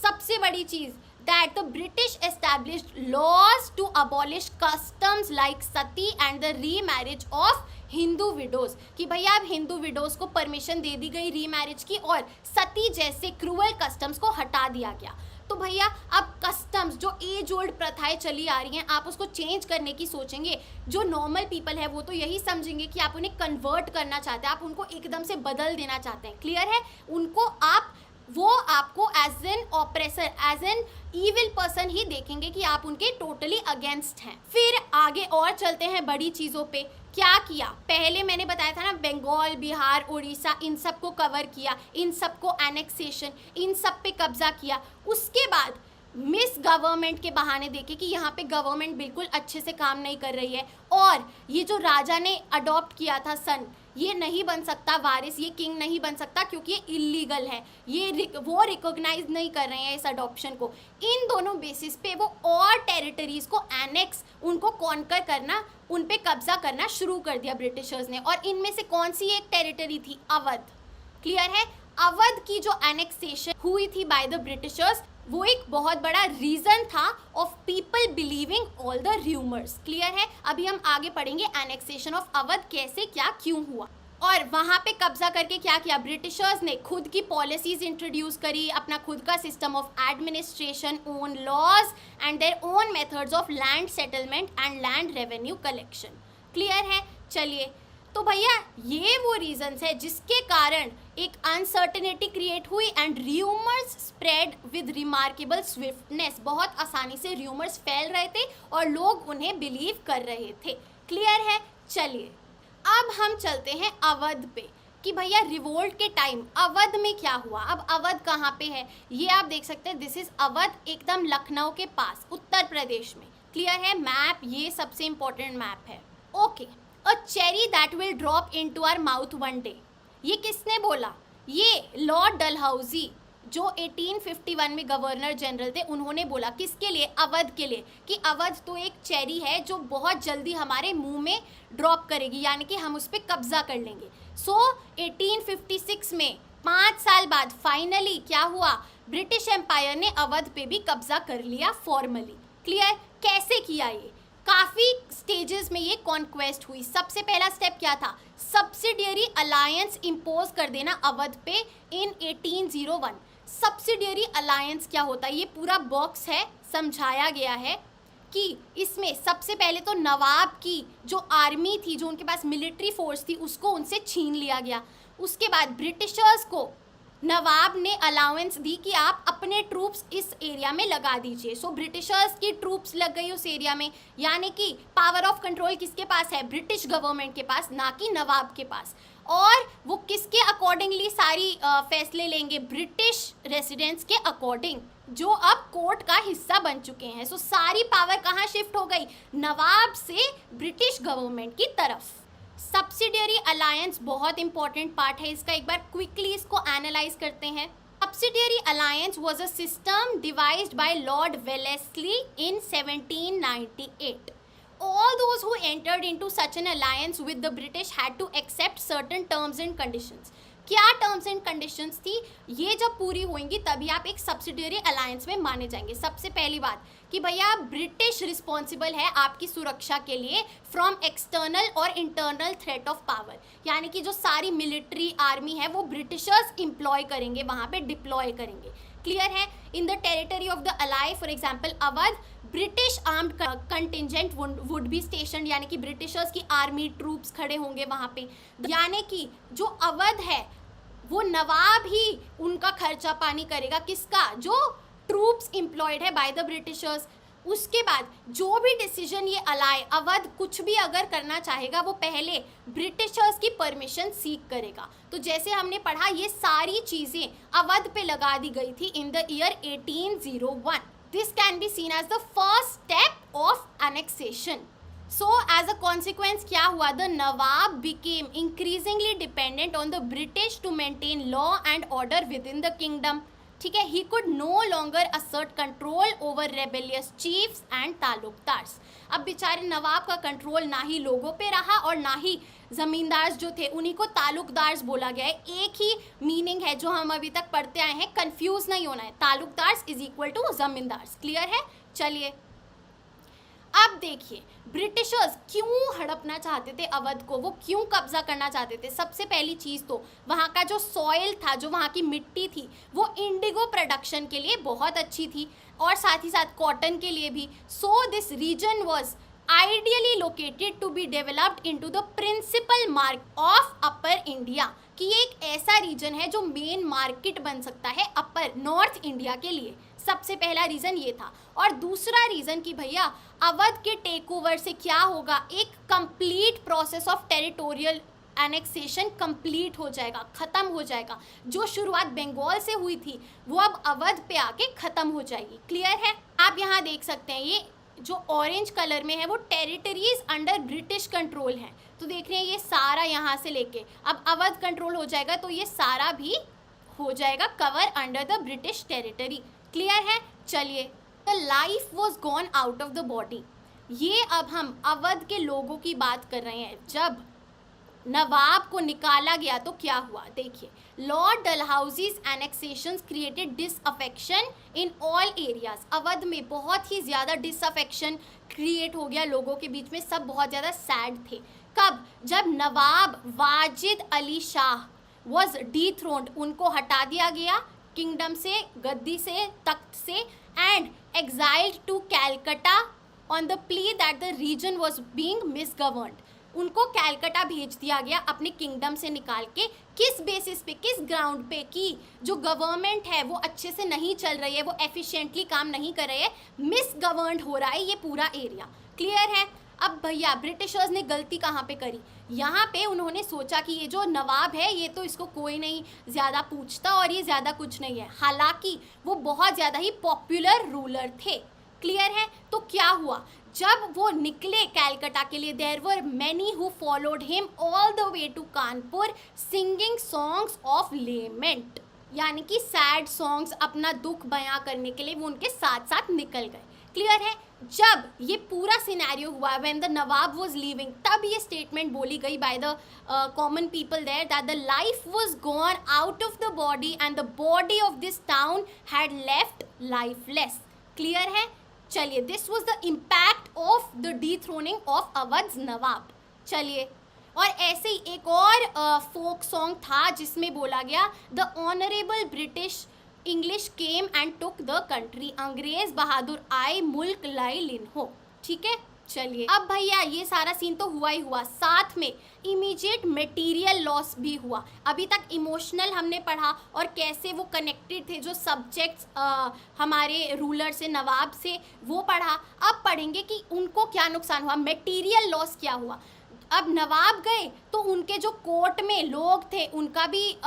सबसे बड़ी चीज़, that the British established laws to abolish customs like sati and the remarriage of Hindu widows, कि भैया अब हिंदू विडोज को परमिशन दे दी गई री मैरिज की, और सती जैसे क्रूअल कस्टम्स को हटा दिया गया। तो भैया अब कस्टम्स, जो एज ओल्ड प्रथाएं चली आ रही हैं, आप उसको चेंज करने की सोचेंगे। जो नॉर्मल पीपल है वो तो यही समझेंगे कि आप उन्हें कन्वर्ट करना चाहते हैं, आप उनको एकदम से बदल देना चाहते हैं। क्लियर है। उनको वो आपको as an oppressor, as an evil person ही देखेंगे कि आप उनके टोटली अगेंस्ट हैं। फिर आगे और चलते हैं बड़ी चीज़ों पे। क्या किया, पहले मैंने बताया था ना, बंगाल, बिहार, उड़ीसा, इन सब को कवर किया, इन सब को एनेक्सेशन, इन सब पे कब्जा किया। उसके बाद मिस गवर्नमेंट के बहाने देखे कि यहाँ पे गवर्नमेंट बिल्कुल अच्छे से काम नहीं कर रही है, और ये जो राजा ने अडॉप्ट किया था सन, ये नहीं बन सकता वारिस, ये किंग नहीं बन सकता क्योंकि ये इलीगल है, वो रिकॉग्नाइज नहीं कर रहे हैं इस अडॉप्शन को। इन दोनों बेसिस पे वो और टेरिटरीज को एनेक्स, उनको कॉन्कर करना, उन पे कब्जा करना शुरू कर दिया ब्रिटिशर्स ने। और इनमें से कौन सी एक टेरिटरी थी, अवध। क्लियर है। अवध की जो एनेक्सेशन हुई थी बाय द ब्रिटिशर्स, वो एक बहुत बड़ा रीजन था of people believing all the rumours. Clear है। अभी हम आगे पढ़ेंगे एनेक्सेशन ऑफ अवध कैसे, क्या, क्यों हुआ, और वहाँ पे कब्जा करके क्या किया, ब्रिटिशर्स ने खुद की पॉलिसीज इंट्रोड्यूस करी, अपना खुद का system of administration, own laws and their own methods of land settlement and land revenue collection. Clear है। चलिए तो भैया ये वो रीजंस है जिसके कारण एक अनसर्टेनिटी क्रिएट हुई and rumours spread with remarkable swiftness. बहुत आसानी से र्यूमर्स फैल रहे थे और लोग उन्हें बिलीव कर रहे थे। क्लियर है? चलिए अब हम चलते हैं अवध पे कि भैया रिवोल्ट के टाइम अवध में क्या हुआ। अब अवध कहाँ पे है ये आप देख सकते हैं। दिस इज अवध, एकदम लखनऊ के पास, उत्तर प्रदेश में। क्लियर है? मैप ये सबसे इंपॉर्टेंट मैप है। Okay, a cherry that will drop into our mouth one day, ये किसने बोला? ये लॉर्ड डलहौजी जो 1851 में गवर्नर जनरल थे, उन्होंने बोला। किसके लिए? अवध के लिए, कि अवध तो एक चेरी है जो बहुत जल्दी हमारे मुंह में ड्रॉप करेगी, यानी कि हम उस पर कब्जा कर लेंगे। सो 1856 में 5 साल बाद फाइनली क्या हुआ? ब्रिटिश एम्पायर ने अवध पे भी कब्जा कर लिया फॉर्मली। क्लियर? कैसे किया ये? काफ़ी स्टेजेस में ये कॉन्क्वेस्ट हुई। सबसे पहला स्टेप क्या था? सब्सिडियरी अलायंस इम्पोज कर देना अवध पे इन 1801। सब्सिडियरी अलायंस क्या होता है? ये पूरा बॉक्स है, समझाया गया है कि इसमें सबसे पहले तो नवाब की जो आर्मी थी, जो उनके पास मिलिट्री फोर्स थी, उसको उनसे छीन लिया गया। उसके बाद ब्रिटिशर्स को नवाब ने अलाउंस दी कि आप अपने ट्रूप्स इस एरिया में लगा दीजिए। सो ब्रिटिशर्स की ट्रूप्स लग गई उस एरिया में, यानी कि पावर ऑफ कंट्रोल किसके पास है? ब्रिटिश गवर्नमेंट के पास, ना कि नवाब के पास। और वो किसके अकॉर्डिंगली सारी फैसले लेंगे? ब्रिटिश रेसिडेंट्स के अकॉर्डिंग, जो अब कोर्ट का हिस्सा बन चुके हैं। सो सारी पावर कहाँ शिफ्ट हो गई? नवाब से ब्रिटिश गवर्नमेंट की तरफ। सब्सिडियरी अलायंस बहुत इंपॉर्टेंट पार्ट है इसका, एक बार क्विकली इसको एनालाइज करते हैं। Subsidiary alliance was a system devised by lord Wellesley in 1798. All those who entered into such an alliance with the British had to accept certain terms and conditions. क्या terms and conditions थी? ये जब पूरी होंगी तभी आप एक subsidiary alliance में माने जाएंगे। सबसे पहली बात कि भैया ब्रिटिश रिस्पॉन्सिबल है आपकी सुरक्षा के लिए फ्रॉम एक्सटर्नल और इंटरनल थ्रेट ऑफ पावर, यानी कि जो सारी मिलिट्री आर्मी है वो ब्रिटिशर्स इम्प्लॉय करेंगे, वहाँ पे डिप्लॉय करेंगे। क्लियर है? In the territory of the ally, for example Awadh, British armed contingent would be station, यानी कि ब्रिटिशर्स की आर्मी ट्रूप्स खड़े होंगे वहाँ पे। यानी कि जो अवध है वो नवाब ही उनका खर्चा पानी करेगा। किसका? जो ट्रूप्स एम्प्लॉयड है बाय द ब्रिटिशर्स। उसके बाद जो भी डिसीजन ये अलाय अवध कुछ भी अगर करना चाहेगा वो पहले ब्रिटिशर्स की परमिशन सीख करेगा। तो जैसे हमने पढ़ा ये सारी चीज़ें अवध पे लगा दी गई थी in the year 1801। This can be seen as the first step of annexation. So as a consequence क्या हुआ? The Nawab became increasingly dependent on the British to maintain law and order within the kingdom. ठीक है? He could no longer assert control over rebellious chiefs and taluqdars. अब बेचारे नवाब का control ना ही लोगों पे रहा और ना ही ज़मींदार जो थे उन्हीं को तालुकदार्स बोला गया है। एक ही मीनिंग है जो हम अभी तक पढ़ते आए हैं, कंफ्यूज नहीं होना है। Taluqdars is equal to zamindars. Clear है? चलिए अब देखिए ब्रिटिशर्स क्यों हड़पना चाहते थे अवध को, वो क्यों कब्जा करना चाहते थे? सबसे पहली चीज़ तो वहाँ का जो सॉइल था, जो वहाँ की मिट्टी थी, वो इंडिगो प्रोडक्शन के लिए बहुत अच्छी थी और साथ ही साथ कॉटन के लिए भी। So this region was ideally located to be developed into the principal market of upper India, कि ये एक ऐसा रीजन है जो मेन मार्केट बन सकता है अपर नॉर्थ इंडिया के लिए। सबसे पहला रीज़न ये था। और दूसरा रीज़न कि भैया अवध के टेक ओवर से क्या होगा? एक complete process of territorial annexation complete हो जाएगा, ख़त्म हो जाएगा। जो शुरुआत बंगाल से हुई थी वो अब अवध पे आके ख़त्म हो जाएगी। क्लियर है? आप यहाँ देख सकते हैं ये जो ऑरेंज कलर में है वो टेरिटरीज अंडर ब्रिटिश कंट्रोल हैं। तो देख रहे हैं ये सारा यहाँ से लेके अब अवध कंट्रोल हो जाएगा तो ये सारा भी हो जाएगा cover under the British territory. Clear है? चलिए, the life was gone out of the body. ये अब हम अवध के लोगों की बात कर रहे हैं। जब नवाब को निकाला गया तो क्या हुआ? देखिए, Lord Dalhousie's annexations created disaffection in all areas. Awadh में बहुत ही ज़्यादा डिसअफेक्शन क्रिएट हो गया लोगों के बीच में, सब बहुत ज़्यादा सैड थे। कब? जब नवाब वाजिद अली शाह वॉज डीथ्रोन्ड, उनको हटा दिया गया किंगडम से, गद्दी से, तख्त से, and exiled to Calcutta on the plea that the region was being misgoverned. उनको कैलकाटा भेज दिया गया अपने किंगडम से निकाल के। किस बेसिस पे, किस ग्राउंड पे कि जो गवर्नमेंट है वो अच्छे से नहीं चल रही है, वो एफिशिएंटली काम नहीं कर रही है, मिस गवर्नड हो रहा है ये पूरा एरिया। क्लियर है। अब भैया ब्रिटिशर्स ने गलती कहाँ पे करी, यहाँ पे उन्होंने सोचा कि ये जो नवाब है ये तो इसको कोई नहीं ज़्यादा पूछता और ये ज़्यादा कुछ नहीं है, हालांकि वो बहुत ज़्यादा ही पॉपुलर रूलर थे। क्लियर है। तो क्या हुआ, जब वो निकले कैलकाटा के लिए, there were many who followed him all the way to Kanpur singing songs of lament, यानी कि सैड सॉन्ग्स, अपना दुख बयां करने के लिए वो उनके साथ साथ निकल गए। क्लियर है। जब ये पूरा सिनेरियो हुआ, when the nawab was leaving, तब ये स्टेटमेंट बोली गई by the common people there that the life was gone out of the body and the body of this town had left lifeless. Clear है। चलिए, this was the impact of the dethroning of Awadh nawab. चलिए, और ऐसे ही एक और folk song था जिसमें बोला गया the honourable British English came and took the country, अंग्रेज बहादुर आए मुल्क लाई लिन हो। ठीक है। चलिए, अब भैया ये सारा सीन तो हुआ ही हुआ, साथ में इमीडिएट मटेरियल लॉस भी हुआ। अभी तक इमोशनल हमने पढ़ा और कैसे वो कनेक्टेड थे जो सब्जेक्ट्स हमारे रूलर से, नवाब से, वो पढ़ा। अब पढ़ेंगे कि उनको क्या नुकसान हुआ, मटेरियल लॉस क्या हुआ। अब नवाब गए तो उनके जो कोर्ट में लोग थे उनका भी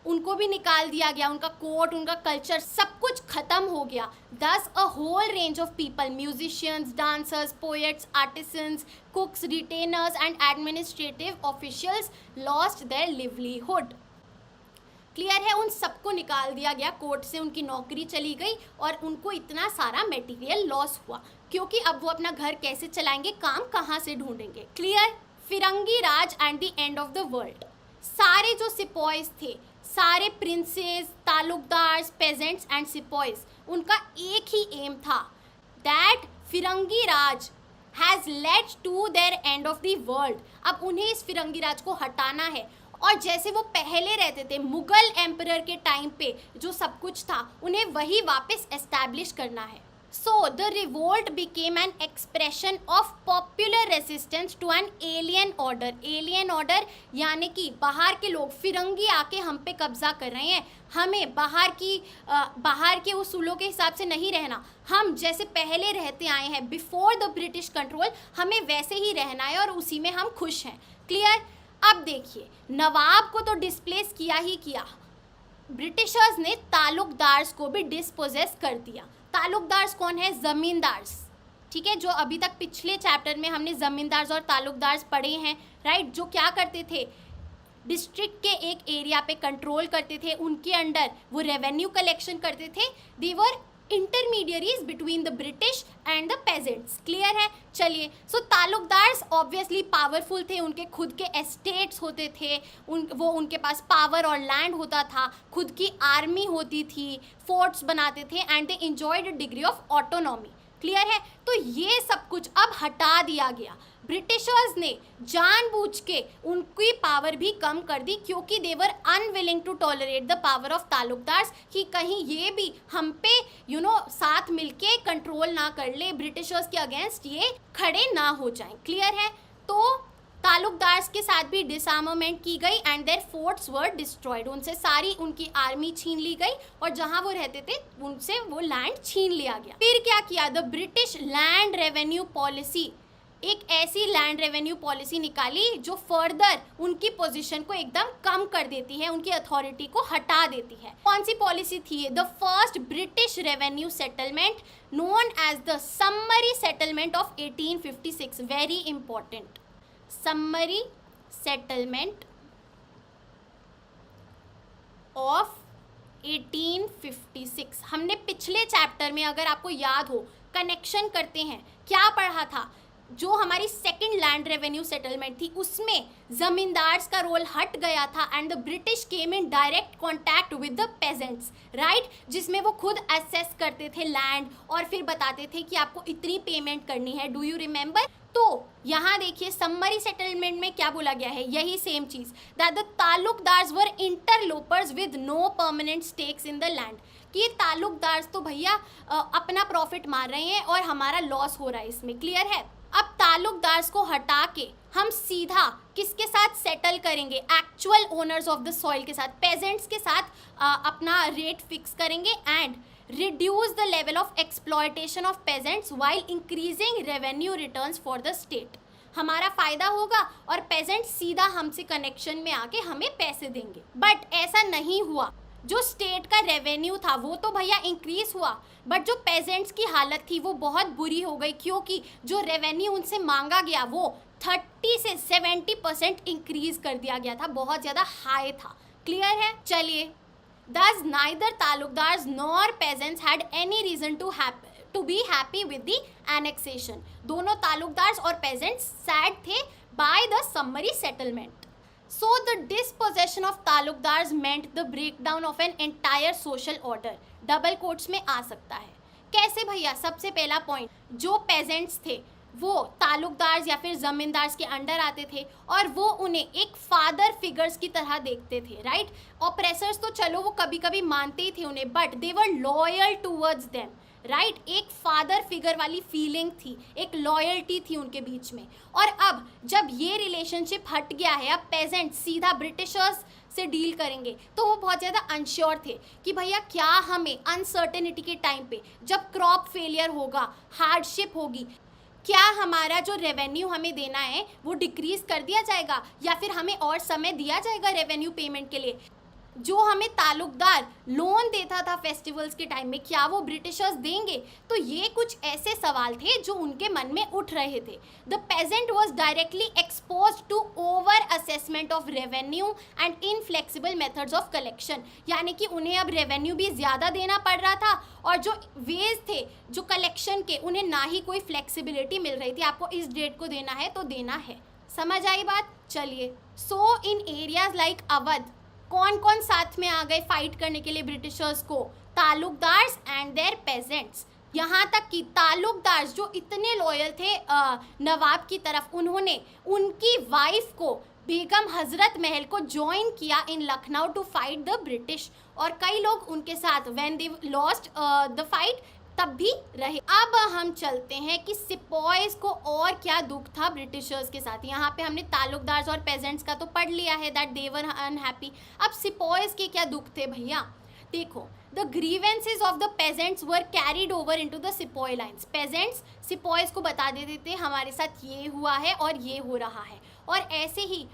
उनको भी निकाल दिया गया, उनका कोर्ट, उनका कल्चर, सब कुछ खत्म हो गया। Thus a whole range of people, musicians, dancers, poets, artisans, cooks, retainers and administrative officials lost their livelihood. Clear है। उन सबको निकाल दिया गया कोर्ट से, उनकी नौकरी चली गई और उनको इतना सारा मटेरियल लॉस हुआ, क्योंकि अब वो अपना घर कैसे चलाएंगे, काम कहाँ से ढूंढेंगे। Clear. Firangi raj and the end of the world. सारे जो सिपॉइज थे, सारे princes, taluqdars, peasants and sepoys, उनका एक ही एम था, that firangi raj has led to their end of the world. अब उन्हें इस फिरंगी राज को हटाना है, और जैसे वो पहले रहते थे मुगल एम्परर के टाइम पे जो सब कुछ था, उन्हें वही वापस एस्टैब्लिश करना है। So the revolt became an expression of popular resistance to an alien order. Alien order यानी कि बाहर के लोग, फिरंगी आके हम पे कब्जा कर रहे हैं, हमें बाहर के उसूलों के हिसाब से नहीं रहना, हम जैसे पहले रहते आए हैं बिफोर द ब्रिटिश कंट्रोल, हमें वैसे ही रहना है और उसी में हम खुश हैं। क्लियर। अब देखिए, नवाब को तो डिस्प्लेस किया ही किया, ब्रिटिशर्स ने तालुकदार्स को भी डिस्पोजेस कर दिया। तालुकदार्स कौन है, जमींदार्स। ठीक है, जो अभी तक पिछले चैप्टर में हमने जमींदार्स और तालुकदार्स पढ़े हैं, राइट, जो क्या करते थे, डिस्ट्रिक्ट के एक एरिया पे कंट्रोल करते थे, उनके अंडर वो रेवेन्यू कलेक्शन करते थे। They were intermediaries between the British and the peasants. Clear है। चलिए, सो तालुकदार्स ऑब्वियसली पावरफुल थे, उनके खुद के एस्टेट्स होते थे, उनके पास पावर और लैंड होता था, खुद की आर्मी होती थी, फोर्ट्स बनाते थे, and they enjoyed a degree of autonomy. Clear है। तो ये सब कुछ अब हटा दिया गया, ब्रिटिशर्स ने जानबूझ के उनकी पावर भी कम कर दी, क्योंकि they were unwilling to tolerate the power of taluqdars, कि कहीं ये भी हम पे साथ मिलके कंट्रोल ना कर ले, ब्रिटिशर्स के अगेंस्ट ये खड़े ना हो जाएं। क्लियर है। तो तालुकदार्स के साथ भी डिसआर्मामेंट की गई and their forts were destroyed, उनसे सारी उनकी आर्मी छीन ली गई और जहां वो रहते थे उनसे वो लैंड छीन लिया गया। फिर क्या किया, the British land revenue policy, एक ऐसी लैंड रेवेन्यू पॉलिसी निकाली जो फर्दर उनकी पोजीशन को एकदम कम कर देती है, उनकी अथॉरिटी को हटा देती है। कौन सी पॉलिसी थी? The first British revenue settlement known as the summary settlement of 1856। Very important, summary settlement of 1856। हमने पिछले चैप्टर में, अगर आपको याद हो, कनेक्शन करते हैं, क्या पढ़ा था, जो हमारी सेकंड लैंड रेवेन्यू सेटलमेंट थी उसमें जमींदार्स का रोल हट गया था and the British came in direct contact with the pageants, right, जिसमें वो खुद असेस करते थे लैंड और फिर बताते थे कि आपको इतनी पेमेंट करनी है। Do you remember? तो यहाँ देखिए सम्मरी सेटलमेंट में क्या बोला गया है, यही सेम चीज, that the taluqdars were interlopers with no permanent stakes in the land, कि ये तालुकदार्स तो भैया अपना प्रॉफिट मार रहे हैं और हमारा लॉस हो रहा है इसमें। क्लियर है। अब ताल्लुकदार्स को हटा के हम सीधा किसके साथ सेटल करेंगे? Actual owners of the soil के साथ, पेजेंट्स के साथ अपना रेट फिक्स करेंगे and reduce the level of exploitation of pageants while increasing revenue returns for the state. हमारा फायदा होगा और पेजेंट्स सीधा हमसे कनेक्शन में आके हमें पैसे देंगे। बट ऐसा नहीं हुआ। जो स्टेट का रेवेन्यू था वो तो भैया इंक्रीज हुआ, बट जो पेजेंट्स की हालत थी वो बहुत बुरी हो गई, क्योंकि जो रेवेन्यू उनसे मांगा गया वो 30 से 70% इंक्रीज कर दिया गया था, बहुत ज़्यादा हाई था। क्लियर है? चलिए, thus neither taluqdars nor peasants had any reason to be happy with the annexation। दोनों ताल्लुकदार्स और peasants sad थे by the summary settlement। So the dispossession of taluqdars meant the breakdown of an entire social order। Double quotes में आ सकता है। कैसे भैया? सबसे पहला पॉइंट, जो पेजेंट्स थे वो ताल्लुकदार्स या फिर ज़मींदार्स के अंडर आते थे और वो उन्हें एक फादर फिगर्स की तरह देखते थे, राइट। ऑप्रेसर्स तो चलो वो कभी कभी मानते ही थे उन्हें, but they were loyal towards them, right. एक फादर फिगर वाली फीलिंग थी, एक लॉयल्टी थी उनके बीच में। और अब जब ये रिलेशनशिप हट गया है, अब पेजेंट सीधा ब्रिटिशर्स से डील करेंगे, तो वो बहुत ज़्यादा अनश्योर थे कि भैया क्या हमें अनसर्टेनिटी के टाइम पे, जब क्रॉप फेलियर होगा, हार्डशिप होगी, क्या हमारा जो रेवेन्यू हमें देना है वो डिक्रीज कर दिया जाएगा या फिर हमें और समय दिया जाएगा रेवेन्यू पेमेंट के लिए? जो हमें ताल्लुकदार लोन देता था फेस्टिवल्स के टाइम में, क्या वो ब्रिटिशर्स देंगे? तो ये कुछ ऐसे सवाल थे जो उनके मन में उठ रहे थे। The peasant was directly expose to over assessment of revenue and inflexible methods of collection, यानी कि उन्हें अब रेवेन्यू भी ज़्यादा देना पड़ रहा था और जो वेज थे जो कलेक्शन के, उन्हें ना ही कोई फ्लेक्सिबिलिटी मिल रही थी, आपको इस डेट को देना है तो देना है। समझ आई बात? चलिए, सो इन एरियाज लाइक अवध कौन कौन साथ में आ गए फाइट करने के लिए ब्रिटिशर्स को? Taluqdars and there pageants. यहाँ तक कि ताल्लुकदार्स जो इतने लॉयल थे नवाब की तरफ, उन्होंने उनकी वाइफ को बेगम हजरत महल को ज्वाइन किया in Lucknow to fight the British, और कई लोग उनके साथ when they lost the fight तब भी रहे। अब हम चलते हैं कि सिपॉयज को और क्या दुख था ब्रिटिशर्स के साथ। यहाँ पे हमने ताल्लुकदार्स और पेजेंट्स का तो पढ़ लिया है दैट दे वर अनहैप्पी। अब सिपॉयज के क्या दुख थे भैया? देखो, the grievances of the pageants were carried over into the sepoy lines. Pageants sepoys को बता देते थे हमारे साथ ये हुआ है और ये हो रहा है, और ऐसे ही।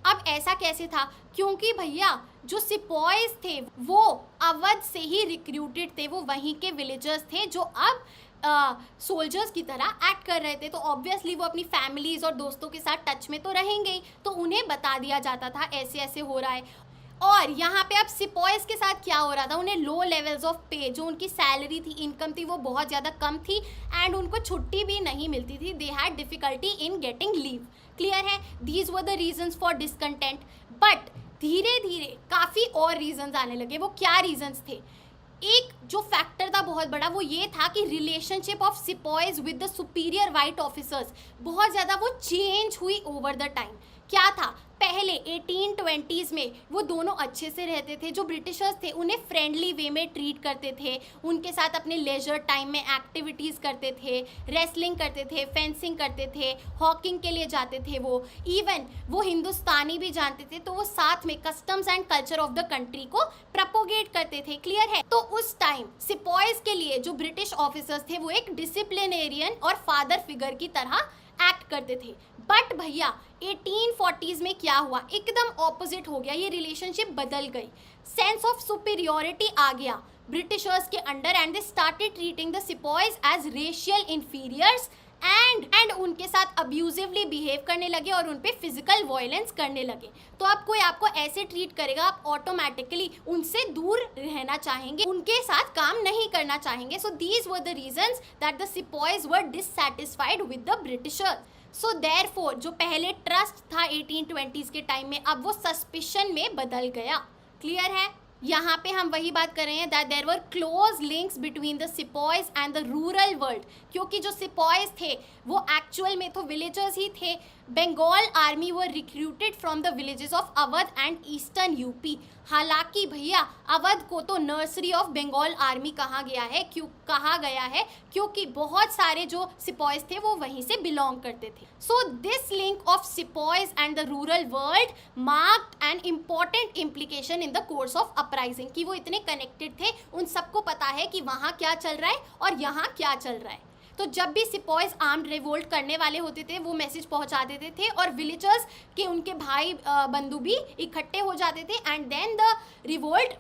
अब ऐसा कैसे था? क्योंकि भैया जो सिपॉयज थे वो अवध से ही रिक्रूटेड थे, वो वहीं के विलेजर्स थे जो अब सोल्जर्स की तरह एक्ट कर रहे थे, तो ऑब्वियसली वो अपनी फैमिलीज और दोस्तों के साथ टच में तो रहेंगे ही, तो उन्हें बता दिया जाता था ऐसे ऐसे हो रहा है। और यहाँ पे अब सिपॉयज के साथ क्या हो रहा था? उन्हें लो लेवल्स ऑफ पे, जो उनकी सैलरी थी, इनकम थी, वो बहुत ज़्यादा कम थी एंड उनको छुट्टी भी नहीं मिलती थी। They had difficulty in getting leave. Clear है? These were the reasons for discontent. But धीरे धीरे काफ़ी और रीजन्स आने लगे। वो क्या रीजन्स थे? एक जो फैक्टर था बहुत बड़ा, वो ये था कि relationship of sepoys with the superior white officers बहुत ज़्यादा वो चेंज हुई ओवर द टाइम। क्या था? पहले 1820s में वो दोनों अच्छे से रहते थे। जो ब्रिटिशर्स थे उन्हें फ्रेंडली वे में ट्रीट करते थे, उनके साथ अपने लेजर टाइम में एक्टिविटीज़ करते थे, रेसलिंग करते थे, फेंसिंग करते थे, हॉकिंग के लिए जाते थे। वो इवन वो हिंदुस्तानी भी जानते थे, तो वो साथ में customs and culture of the country को प्रपोगेट करते थे। क्लियर है? तो उस टाइम सिपॉयज के लिए जो ब्रिटिश ऑफिसर्स थे वो एक डिसिप्लिनेरियन और फादर फिगर की तरह एक्ट करते थे। बट भैया 1840s में क्या हुआ? एकदम ऑपोजिट हो गया, ये रिलेशनशिप बदल गई। सेंस ऑफ सुपीरियोरिटी आ गया ब्रिटिशर्स के under and they started treating the sepoys as racial inferiors एंड उनके साथ अब्यूजिवली बिहेव करने लगे और उन पे फिजिकल वायलेंस करने लगे। तो अब कोई आपको ऐसे ट्रीट करेगा, आप ऑटोमेटिकली उनसे दूर रहना चाहेंगे, उनके साथ काम नहीं करना चाहेंगे। सो these were the reasons that the sepoys were dissatisfied with the Britishers. So therefore जो पहले ट्रस्ट था 1820s के टाइम में, अब वो सस्पिशन में बदल गया। क्लियर है? यहाँ पे हम वही बात कर रहे हैं that there were close links between the sepoys and the rural world, क्योंकि जो सिपॉयज थे वो एक्चुअल में तो विलेजर्स ही थे, Bengal army were recruited from the villages of Awadh and eastern UP. हालांकि भैया अवध को तो नर्सरी ऑफ बंगाल आर्मी कहा गया है क्योंकि बहुत सारे जो सिपॉयज थे वो वहीं से बिलोंग करते थे। So this link of sepoys and the rural world marked an important implication in the course of uprising, कि वो इतने कनेक्टेड थे, उन सबको पता है कि वहाँ क्या चल रहा है और यहाँ क्या चल रहा है। तो जब भी सिपॉयज आर्म्ड रिवोल्ट करने वाले होते थे वो मैसेज पहुंचा देते थे और विलेजर्स के उनके भाई बंधु भी इकट्ठे हो जाते थे and then the revolt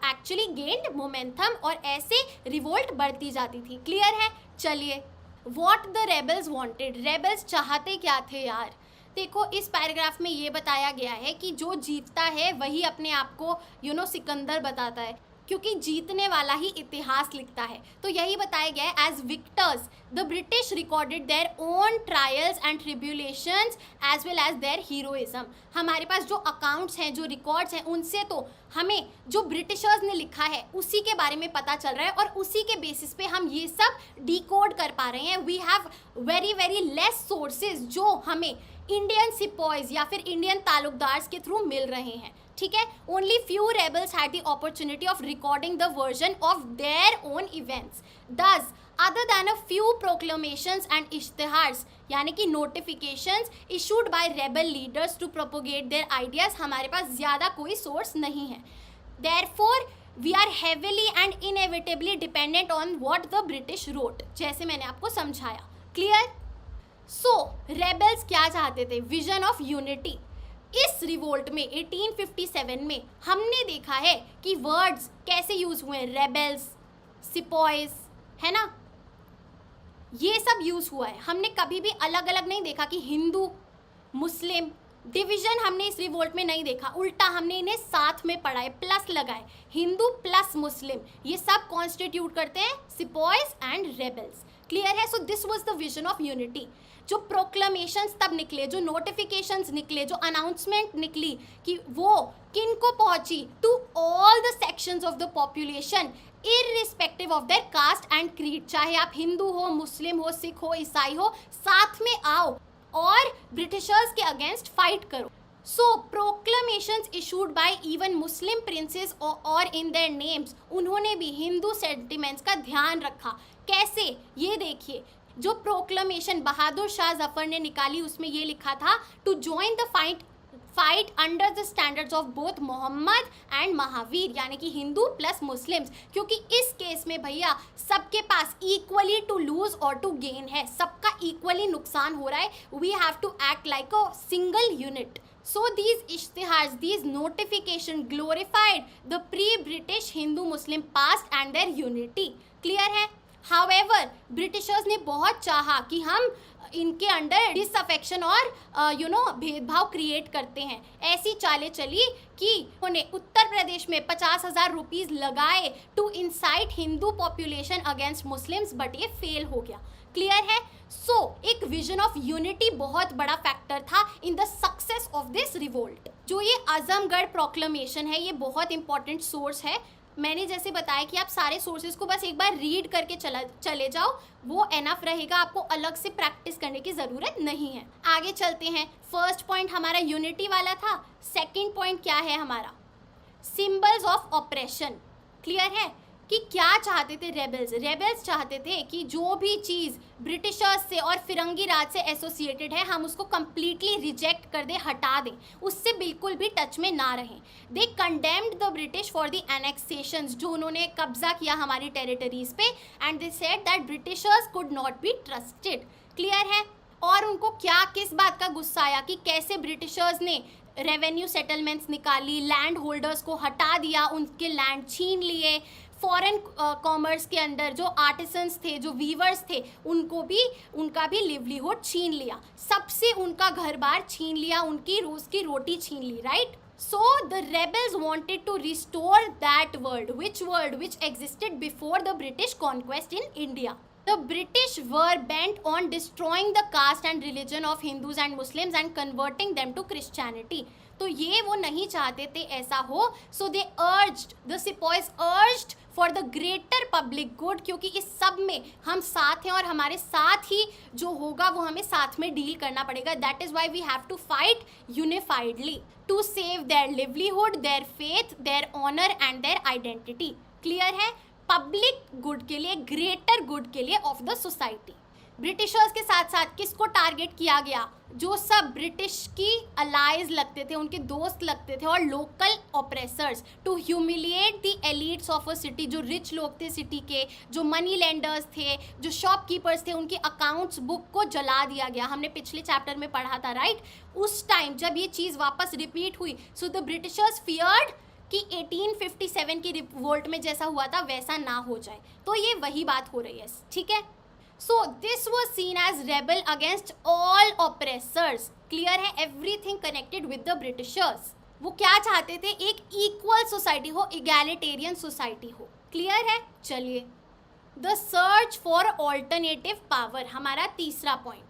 actually gained momentum और ऐसे रिवोल्ट बढ़ती जाती थी। क्लियर है? चलिए, what the rebels wanted, rebels चाहते क्या थे यार। देखो इस पैराग्राफ में ये बताया गया है कि जो जीतता है वही अपने आप को सिकंदर बताता है, क्योंकि जीतने वाला ही इतिहास लिखता है। तो यही बताया गया है, as victors the British recorded their own trials and tribulations as well as their heroism. हमारे पास जो अकाउंट्स हैं, जो रिकॉर्ड्स हैं, उनसे तो हमें जो ब्रिटिशर्स ने लिखा है उसी के बारे में पता चल रहा है और उसी के बेसिस पे हम ये सब डिकोड कर पा रहे हैं। We have very very less sources जो हमें इंडियन सिपॉयज या फिर इंडियन तालुकदार्स के थ्रू मिल रहे हैं। ठीक है, only few rebels had the opportunity of recording the version of their own events. Thus other than a few proclamations and ishtihars यानी कि notifications issued by rebel leaders to propagate their ideas, हमारे पास ज़्यादा कोई सोर्स नहीं है। Therefore we are heavily and inevitably dependent on what the British wrote, जैसे मैंने आपको समझाया। क्लियर? सो रेबल्स क्या चाहते थे? Vision of unity. इस रिवोल्ट में 1857 में हमने देखा है कि वर्ड्स कैसे यूज हुए, रेबल्स, सिपॉयज, है ना, ये सब यूज हुआ है। हमने कभी भी अलग अलग नहीं देखा कि हिंदू मुस्लिम डिवीजन हमने इस रिवोल्ट में नहीं देखा, उल्टा हमने इन्हें साथ में पढ़ाए, प्लस लगाए, हिंदू प्लस मुस्लिम, ये सब कॉन्स्टिट्यूट करते हैं सिपॉयज एंड रेबल्स। क्लियर है? So this was the vision of unity. जो प्रोक्लेमेशंस तब निकले, जो नोटिफिकेशंस निकले, जो अनाउंसमेंट निकली कि वो किन को पहुंची, to all the sections of the population irrespective of their caste and creed. चाहे आप हिंदू हो, मुस्लिम हो, सिख हो, ईसाई हो, साथ में आओ और ब्रिटिशर्स के अगेंस्ट फाइट करो। So proclamations issued by even Muslim princes और इन देयर नेम्स, उन्होंने भी हिंदू सेंटिमेंट्स का ध्यान रखा। कैसे? ये देखिए, जो प्रोक्लेमेशन बहादुर शाह जफर ने निकाली उसमें ये लिखा था, to join the fight under the standards of both Mohammad and Mahavir, यानी कि हिंदू प्लस मुस्लिम्स, क्योंकि इस केस में भैया सबके पास इक्वली टू लूज और टू गेन है, सबका इक्वली नुकसान हो रहा है। We have to act like a single unit. So these ishtihars, these notification glorified the pre-British Hindu-Muslim past and their unity. Clear है? However, Britishers ने बहुत चाहा कि हम इनके अंडर डिसअफेक्शन और भेदभाव क्रिएट करते हैं। ऐसी चालें चली कि उन्होंने उत्तर प्रदेश में 50,000 रुपीज़ लगाए to incite Hindu population against Muslims, but ये फेल हो गया। क्लियर है? सो एक विजन ऑफ यूनिटी बहुत बड़ा फैक्टर था in the success of this revolt. जो ये आजमगढ़ प्रोक्लेमेशन है, ये बहुत इंपॉर्टेंट सोर्स है। मैंने जैसे बताया कि आप सारे सोर्सेज को बस एक बार रीड करके चले जाओ, वो एनफ रहेगा, आपको अलग से प्रैक्टिस करने की ज़रूरत नहीं है। आगे चलते हैं। फर्स्ट पॉइंट हमारा यूनिटी वाला था। सेकंड पॉइंट क्या है हमारा? Symbols of operation. क्लियर है कि क्या चाहते थे रेबल्स? रेबल्स चाहते थे कि जो भी चीज़ ब्रिटिशर्स से और फिरंगी राज से एसोसिएटेड है हम उसको कम्प्लीटली रिजेक्ट कर दें, हटा दें, उससे बिल्कुल भी टच में ना रहें। They condemned the British for the annexations, जो उन्होंने कब्जा किया हमारी टेरिटरीज पे, and they said that Britishers could not be trusted. Clear है? और उनको क्या किस बात का गुस्सा आया कि कैसे ब्रिटिशर्स ने रेवेन्यू सेटलमेंट्स निकाली, लैंड होल्डर्स को हटा दिया, उनके लैंड छीन लिए, फॉरेन कॉमर्स के अंदर जो आर्टिसंस थे, जो वीवर्स थे, उनका भी लिवलीहुड छीन लिया, सबसे उनका घर बार छीन लिया, उनकी रोज़ की रोटी छीन ली, right? So the rebels wanted to restore that world which existed before the British conquest in India. The British were bent on destroying the caste and religion of Hindus and Muslims and converting them to Christianity. तो ये वो नहीं चाहते थे ऐसा हो. So they urged, the sepoys urged for the greater public good, क्योंकि इस सब में हम साथ हैं और हमारे साथ ही जो होगा वो हमें साथ में डील करना पड़ेगा. That is why we have to fight unifiedly to save their livelihood, their faith, their honor and their identity. Clear है? पब्लिक गुड के लिए, ग्रेटर गुड के लिए ऑफ द सोसाइटी. ब्रिटिशर्स के साथ साथ किसको टारगेट किया गया? जो सब ब्रिटिश की अलाइज लगते थे, उनके दोस्त लगते थे, और local oppressors, to humiliate the elites of a city. जो रिच लोग थे सिटी के, जो मनी लेंडर्स थे, जो शॉपकीपर्स थे, उनकी अकाउंट्स बुक को जला दिया गया. हमने पिछले चैप्टर में पढ़ा था, राइट? उस टाइम जब ये चीज़ वापस रिपीट हुई, सो द ब्रिटिशर्स फियर्ड कि 1857 की रिवोल्ट में जैसा हुआ था वैसा ना हो जाए. तो ये वही बात हो रही है, ठीक है? So this was seen as rebel against all oppressors. Clear है? Everything connected with the Britishers. वो क्या चाहते थे? एक इक्वल सोसाइटी हो, इगैलिटेरियन सोसाइटी हो. क्लियर है? चलिए, the search for alternative power, हमारा तीसरा पॉइंट.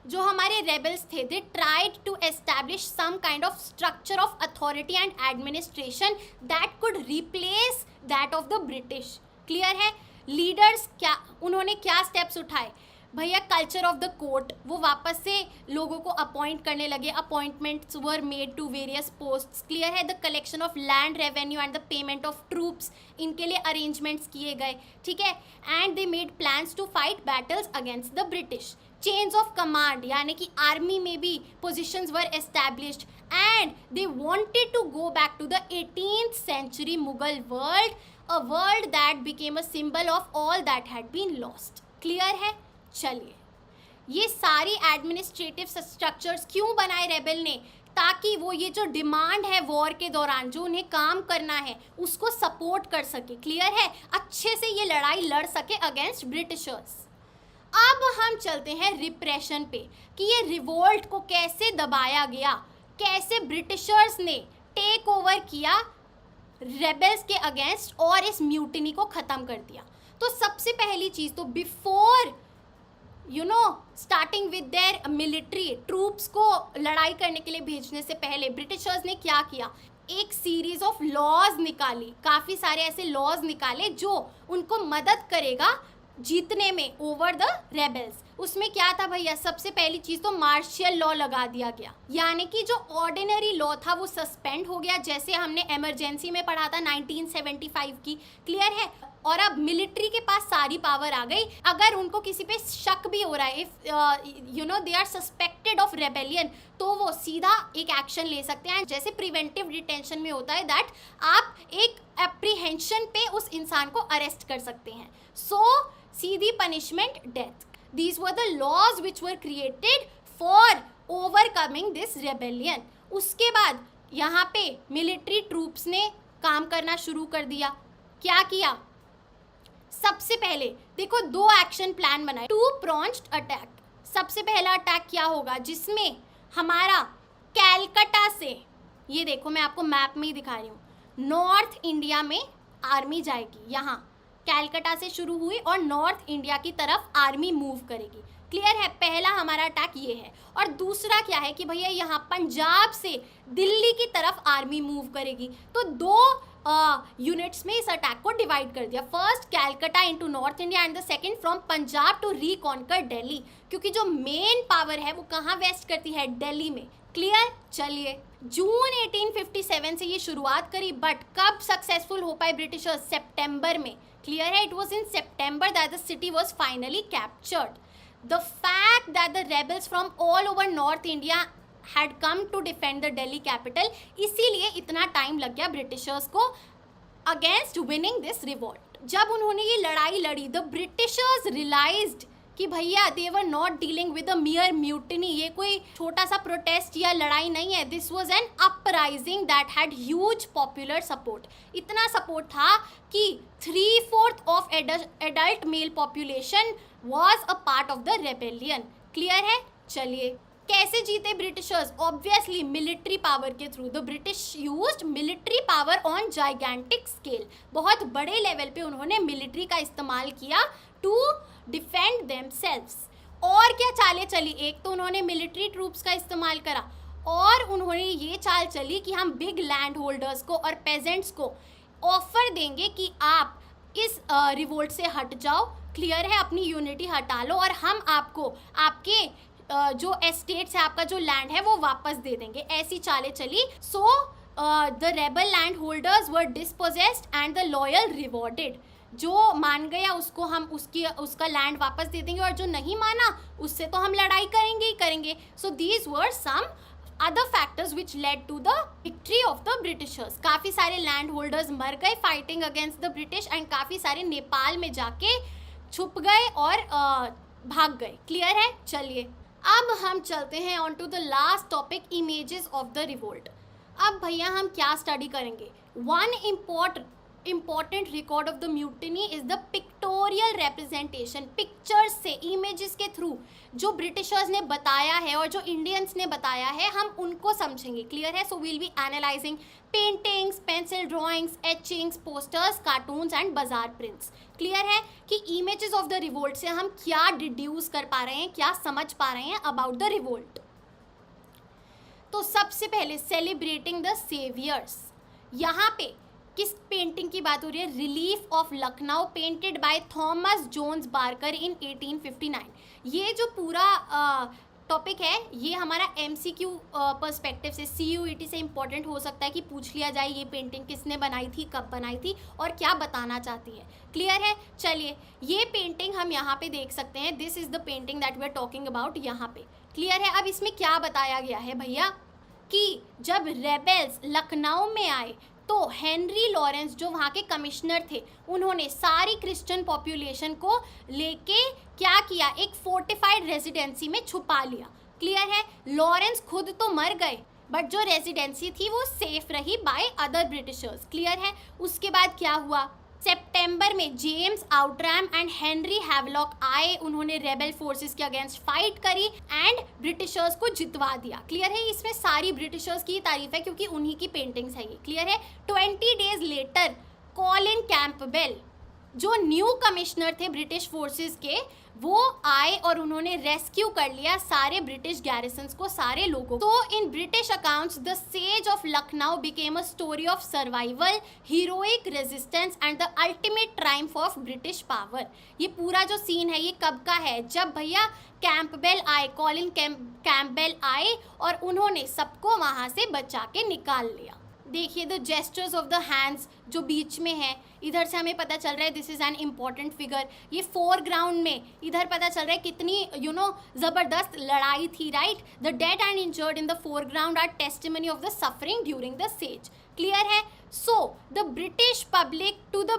जो हमारे रेबल्स थे, they tried to establish some kind of structure of authority and administration that could replace that of the British. Clear है? लीडर्स क्या, उन्होंने क्या स्टेप्स उठाए? भैया, कल्चर ऑफ द कोर्ट, वो वापस से लोगों को अपॉइंट करने लगे. Appointments were made to various posts. Clear है? The collection of land revenue and the payment of troops, इनके लिए अरेंजमेंट्स किए गए. ठीक है? And they made plans to fight battles against the British. Chains of command, यानी कि army में भी positions were established, and they wanted to go back to the 18th century Mughal world, a world that became a symbol of all that had been lost. Clear है? चलिए, ये सारी administrative structures क्यों बनाए रेबल ने? ताकि वो ये जो डिमांड है वॉर के दौरान, जो उन्हें काम करना है, उसको सपोर्ट कर सके. क्लियर है? अच्छे से ये लड़ाई लड़ सके अगेंस्ट ब्रिटिशर्स. अब हम चलते हैं रिप्रेशन पे, कि ये रिवोल्ट को कैसे दबाया गया, कैसे ब्रिटिशर्स ने टेक ओवर किया रेबल्स के अगेंस्ट और इस म्यूटिनी को ख़त्म कर दिया. तो सबसे पहली चीज़ तो before starting with their military troops को लड़ाई करने के लिए भेजने से पहले ब्रिटिशर्स ने क्या किया? एक सीरीज ऑफ लॉज निकाली, काफ़ी सारे ऐसे लॉज निकाले जो उनको मदद करेगा जीतने में ओवर द रेबल्स. उसमें क्या था भैया? सबसे पहली चीज़ तो मार्शियल लॉ लगा दिया गया, यानी कि जो ऑर्डिनरी लॉ था वो सस्पेंड हो गया, जैसे हमने इमरजेंसी में पढ़ा था 1975 की. क्लियर है? और अब मिलिट्री के पास सारी पावर आ गई. अगर उनको किसी पे शक भी हो रहा है, if they are suspected of rebellion, तो वो सीधा एक एक्शन ले सकते हैं. जैसे प्रिवेंटिव डिटेंशन में होता है, दैट आप एक एप्रीहेंशन पे उस इंसान को अरेस्ट कर सकते हैं. सो सीधी punishment, death. These were the laws which were created for overcoming this rebellion. उसके बाद यहाँ पे मिलिट्री ट्रूप्स ने काम करना शुरू कर दिया. क्या किया? सबसे पहले देखो, 2 एक्शन प्लान बनाए. 2 pronged अटैक. सबसे पहला अटैक क्या होगा? जिसमें हमारा कैलकटा से, ये देखो मैं आपको मैप में ही दिखा रही हूँ, नॉर्थ इंडिया में आर्मी जाएगी. यहाँ कैलकटा से शुरू हुई और नॉर्थ इंडिया की तरफ आर्मी मूव करेगी. क्लियर है? पहला हमारा अटैक ये है. और दूसरा क्या है कि भैया यहाँ पंजाब से दिल्ली की तरफ आर्मी मूव करेगी. तो 2 यूनिट्स में इस अटैक को डिवाइड कर दिया. First Calcutta into north India and the second from Punjab to reconquer Delhi, क्योंकि जो मेन पावर है वो कहाँ वेस्ट करती है? दिल्ली में. क्लियर? चलिए, जून 1857 से ये शुरुआत करी, बट कब सक्सेसफुल हो पाए ब्रिटिशर्स? सितंबर में. Clear है? It was in September that the city was finally captured. The fact that the rebels from all over North India had come to defend the Delhi capital, इसीलिए इतना time लग गया Britishers को against winning this revolt. जब उन्होंने ये लड़ाई लड़ी, the Britishers realized कि भैया they were not dealing with a mere mutiny, ये कोई छोटा सा प्रोटेस्ट या लड़ाई नहीं है. This was an uprising that had huge popular support. इतना सपोर्ट था कि 3/4 of adult male population was a part of the rebellion. Clear है? चलिए, कैसे जीते ब्रिटिशर्स? ऑब्वियसली मिलिट्री पावर के through. The British used military power on gigantic scale. बहुत बड़े लेवल पे उन्होंने मिलिट्री का इस्तेमाल किया टू डिफेंड देमसेल्व्स। और क्या चालें चली, एक तो उन्होंने मिलिट्री ट्रूप्स का इस्तेमाल करा और उन्होंने ये चाल चली कि हम बिग लैंड होल्डर्स को और पेजेंट्स को ऑफर देंगे कि आप इस रिवोल्ट से हट जाओ, क्लियर है, अपनी यूनिटी हटा लो और हम आपको आपके जो एस्टेट्स है, आपका जो लैंड है वो वापस दे देंगे। ऐसी चालें चली। So the rebel land holders were dispossessed and the loyal rewarded. जो मान गया उसको हम उसका लैंड वापस दे देंगे और जो नहीं माना उससे तो हम लड़ाई करेंगे ही करेंगे। So these were some other factors which led to the victory of the Britishers। काफ़ी सारे लैंड होल्डर्स मर गए fighting against the British and काफ़ी सारे नेपाल में जाके छुप गए और भाग गए। क्लियर है? चलिए अब हम चलते हैं on to the last topic, images of the revolt. अब भैया हम क्या स्टडी करेंगे? One important record of the mutiny is the pictorial representation। Pictures से, इमेजेस के थ्रू जो ब्रिटिशर्स ने बताया है और जो इंडियंस ने बताया है हम उनको समझेंगे। क्लियर है? So we'll be analysing paintings, pencil drawings, etchings, posters, cartoons and bazaar prints. Clear है कि इमेजेस ऑफ द रिवोल्ट से हम क्या डिड्यूस कर पा रहे हैं, क्या समझ पा रहे हैं अबाउट द रिवोल्ट। तो सबसे पहले सेलिब्रेटिंग द सेवियर्स। यहाँ पे किस पेंटिंग की बात हो रही है? Relief of Lucknow painted by Thomas Jones Barker in 1859। ये जो पूरा टॉपिक है ये हमारा MCQ पर्सपेक्टिव से, CUET से इम्पॉर्टेंट हो सकता है कि पूछ लिया जाए ये पेंटिंग किसने बनाई थी, कब बनाई थी और क्या बताना चाहती है। क्लियर है? चलिए ये पेंटिंग हम यहाँ पे देख सकते हैं। This is the painting that we are talking about यहाँ पे। क्लियर है? अब इसमें क्या बताया गया है भैया कि जब रेबेल्स लखनऊ में आए तो हेनरी लॉरेंस जो वहाँ के कमिश्नर थे उन्होंने सारी क्रिश्चियन पॉपुलेशन को लेके क्या किया, एक फोर्टिफाइड रेजिडेंसी में छुपा लिया। क्लियर है? लॉरेंस खुद तो मर गए बट जो रेजिडेंसी थी वो सेफ रही बाय अदर ब्रिटिशर्स। क्लियर है? उसके बाद क्या हुआ, सितंबर में जेम्स आउटरैम एंड हेनरी हैवलॉक आए, उन्होंने रेबल फोर्सेस के अगेंस्ट फाइट करी एंड ब्रिटिशर्स को जितवा दिया। क्लियर है? इसमें सारी ब्रिटिशर्स की तारीफ है क्योंकि उन्हीं की पेंटिंग्स है ये। क्लियर है? 20 डेज लेटर कॉलिन कैंपबेल जो न्यू कमिश्नर थे ब्रिटिश फोर्सेस के, वो आए और उन्होंने रेस्क्यू कर लिया सारे ब्रिटिश गैरिसन्स को, सारे लोगों को। तो in British accounts the sage of Lucknow became a story of survival, heroic resistance and the ultimate Triumph of British power. ये पूरा जो सीन है ये कब का है? जब भैया कैंपबेल आए, कॉलिन कैंपबेल आए और उन्होंने सबको वहाँ से बचा के निकाल लिया। देखिए the gestures of the hands जो बीच में है, इधर से हमें पता चल रहा है this is an important figure. ये फोरग्राउंड में इधर पता चल रहा है कितनी ज़बरदस्त लड़ाई थी, right? The dead and injured in the foreground are testimony of the suffering during the siege. Clear है? So, to the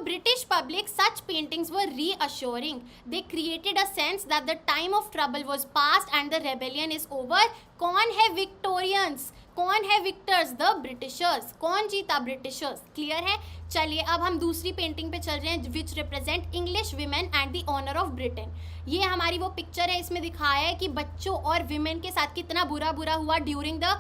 British public, such paintings were reassuring. They created a sense that the time of trouble was past and the rebellion is over. कौन है victorians? कौन है victors? The Britishers. कौन जीता? Britishers. Clear है? चलिए अब हम दूसरी पेंटिंग पे चल रहे हैं which represent English women and the honor of Britain। ये हमारी वो पिक्चर है, इसमें दिखाया है कि बच्चों और विमेन के साथ कितना बुरा हुआ ड्यूरिंग द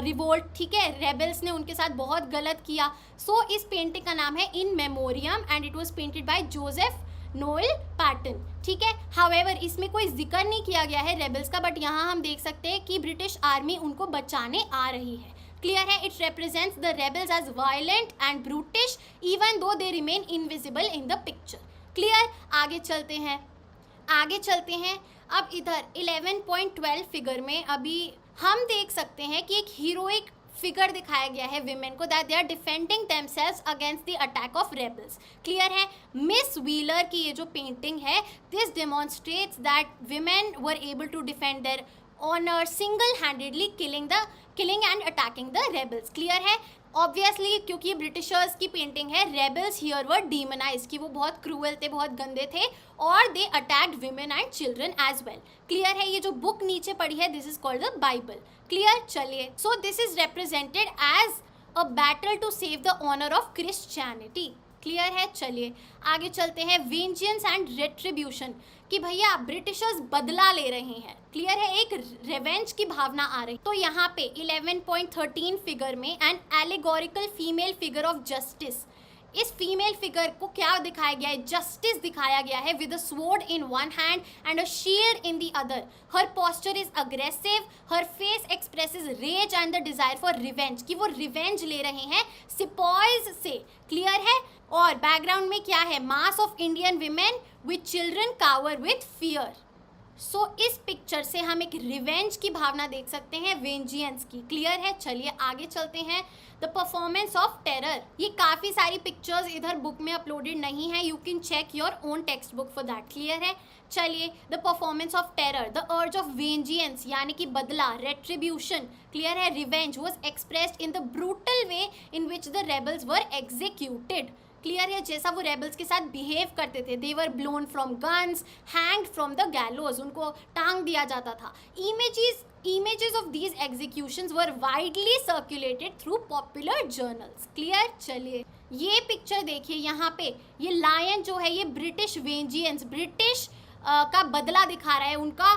रिवोल्ट। ठीक है? रेबल्स ने उनके साथ बहुत गलत किया। सो इस पेंटिंग का नाम है in memoriam and it was painted by Joseph Noel Paton. ठीक है? हाउएवर इसमें कोई जिक्र नहीं किया गया है रेबल्स का, बट यहाँ हम देख सकते हैं कि ब्रिटिश आर्मी उनको बचाने आ रही है। क्लियर है? It represents the rebels as violent and brutish even though they remain invisible in the picture. Clear? आगे चलते हैं। अब इधर 11.12 फिगर में अभी हम देख सकते हैं कि एक हीरोइक फिगर दिखाया गया है विमेन को, that they are defending themselves against the attack of rebels. Clear है? मिस व्हीलर की ये जो पेंटिंग है, this demonstrates that women were able to defend their honour single handedly killing and attacking the rebels. Clear है? Obviously क्योंकि Britishers की painting है, rebels here were demonised कि वो बहुत क्रूअल थे, बहुत गंदे थे और they attacked women and children as well. Clear है? ये जो बुक नीचे पड़ी है this is called the Bible. Clear? चलिए so this is represented as a battle to save the honour of Christianity. Clear है? चलिए आगे चलते हैं। वेंजियंस एंड रेट्रीब्यूशन कि भैया ब्रिटिशर्स बदला ले रहे हैं। क्लियर है? एक रिवेंज की भावना आ रही। तो यहाँ पे 11.13 फिगर में an allegorical female figure of justice, इस फीमेल फिगर को क्या दिखाया गया है, जस्टिस दिखाया गया है with a sword in one hand and a shield in the other. Her posture is aggressive, her face expresses rage and the desire for revenge, कि वो रिवेंज ले रहे हैं सिपॉयज से. क्लियर है. और बैकग्राउंड में क्या है, mass of Indian women with children cower with fear. So इस पिक्चर से हम एक रिवेंज की भावना देख सकते हैं, वेंजियंस की. क्लियर है. चलिए आगे चलते हैं. The performance of terror. ये काफ़ी सारी पिक्चर्स इधर बुक में अपलोडेड नहीं है, you can check your own text book for that. Clear है. चलिए, the performance of terror, the urge of vengeance यानी कि बदला, रेट्रीब्यूशन. क्लियर है. Revenge was expressed in the brutal way in which the rebels were executed. Clear है. जैसा वो rebels के साथ बिहेव करते थे, they were blown from guns, hanged from the gallows, उनको टांग दिया जाता था. Images of these executions were widely circulated through popular journals. Clear. चलिए ये पिक्चर देखिए, यहाँ पे ये लायन जो है ये ब्रिटिश वेंजियंस, ब्रिटिश का बदला दिखा रहा है, उनका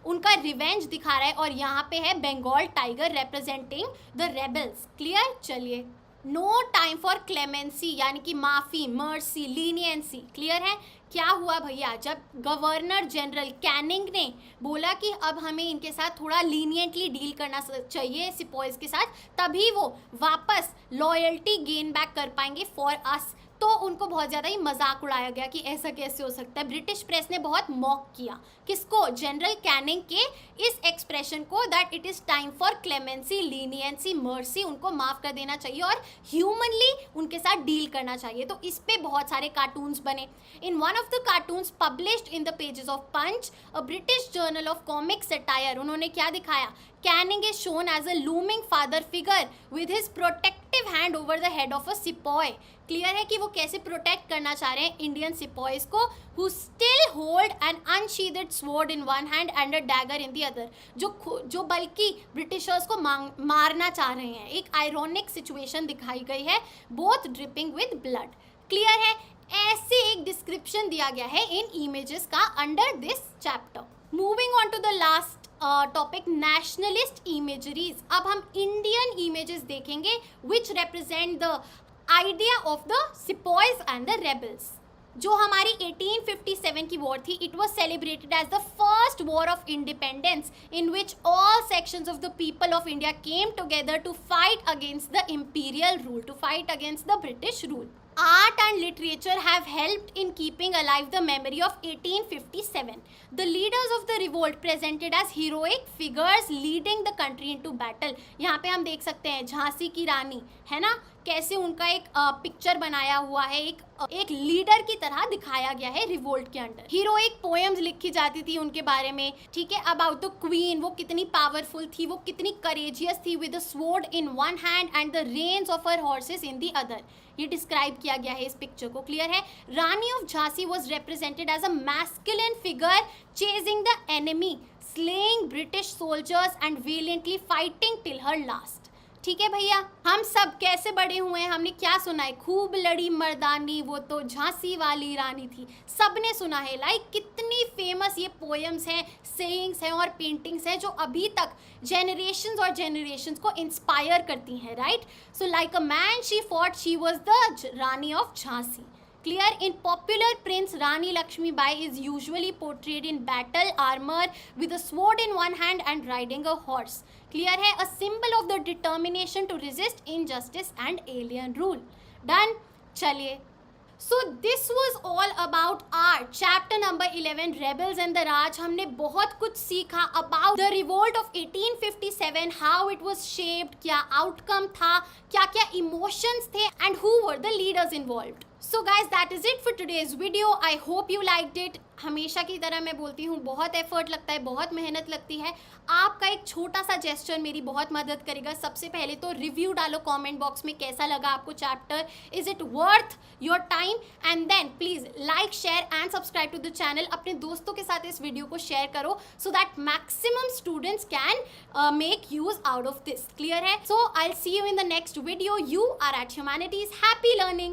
उनका रिवेंज दिखा रहा है. और यहाँ पे है Bengal tiger representing the rebels. Clear. चलिए, नो टाइम फॉर क्लेमेंसी यानी कि माफ़ी, मर्सी, लीनियंसी. क्लियर है. क्या हुआ भैया, जब गवर्नर जनरल कैनिंग ने बोला कि अब हमें इनके साथ थोड़ा लीनियंटली डील करना चाहिए सिपॉयज के साथ, तभी वो वापस लॉयल्टी गेन बैक कर पाएंगे फॉर अस. तो उनको बहुत ज़्यादा ही मजाक उड़ाया गया कि ऐसा कैसे हो सकता है. ब्रिटिश प्रेस ने बहुत मॉक किया किसको, जनरल कैनिंग के इस एक्सप्रेशन को, that it is time for clemency, leniency, mercy, उनको माफ़ कर देना चाहिए और ह्यूमनली उनके साथ डील करना चाहिए. तो इस पे बहुत सारे कार्टून्स बने. In one of the cartoons published in the pages of Punch, a British journal of comic satire, उन्होंने क्या दिखाया, Canning is shown as a looming father figure with his protective hand over the head of a sepoy. Clear है कि वो कैसे protect करना चाह रहे हैं इंडियन सिपॉयज को, who still hold an unsheathed sword in one hand and a dagger in the other, जो बल्कि ब्रिटिशर्स को मारना चाह रहे हैं. एक आयरॉनिक सिचुएशन दिखाई गई है, both dripping with blood. Clear है. ऐसे एक डिस्क्रिप्शन दिया गया है इन इमेजेस का under this chapter. Moving on to the last topic, nationalist imageries. अब हम इंडियन इमेजेस देखेंगे which represent the idea of the sepoys and the rebels. जो हमारी 1857 की वॉर थी, it was celebrated as the first war of independence in which all sections of the people of India came together to fight against the imperial rule, to fight against the British rule. Art and literature have helped in keeping alive the memory of 1857. The leaders of the revolt presented as heroic figures leading the country into battle. यहाँ पे हम देख सकते हैं झांसी की रानी, है ना, कैसे उनका एक पिक्चर बनाया हुआ है, एक लीडर की तरह दिखाया गया है रिवोल्ट के अंडर. हीरोइक पोएम्स लिखी जाती थी उनके बारे में. ठीक है. अबाउट द क्वीन, वो कितनी पावरफुल थी, वो कितनी करेजियस थी, with the sword in one hand and the reins of her horses in the other. ये डिस्क्राइब किया गया है इस पिक्चर को. क्लियर है. Rani of Jhansi was represented as a masculine figure chasing the enemy, slaying British soldiers and valiantly fighting till her last. ठीक है भैया. हम सब कैसे बड़े हुए हैं, हमने क्या सुना है, खूब लड़ी मर्दानी वो तो झांसी वाली रानी थी, सबने सुना है. लाइक कितनी फेमस ये पोएम्स हैं, सेइंग्स हैं और पेंटिंग्स हैं जो अभी तक जेनरेशंस और जेनरेशंस को इंस्पायर करती हैं. Right. So like a man she fought, she was the Rani of Jhansi. Clear. In popular prints, Rani Lakshmi Bai is usually portrayed in battle armor with a sword in one hand and riding a horse. Clear है. A symbol of the determination to resist injustice and alien rule. Done. चलिए. So this was all about our chapter number 11 Rebels and the Raj. हमने बहुत कुछ सीखा about the revolt of 1857, how it was shaped, क्या outcome था, क्या क्या emotions थे and who were the leaders involved. So guys, that is it for today's video. I hope you liked it. हमेशा की तरह मैं बोलती हूँ, बहुत एफर्ट लगता है, बहुत मेहनत लगती है. आपका एक छोटा सा जेस्चर मेरी बहुत मदद करेगा. सबसे पहले तो रिव्यू डालो कमेंट बॉक्स में, कैसा लगा आपको chapter, is it worth your time, and then please like, share and subscribe to the channel. अपने दोस्तों के साथ इस वीडियो को शेयर करो so that maximum students can make use out of this. Clear है. So I will see you in the next video. You are at humanities. Happy learning.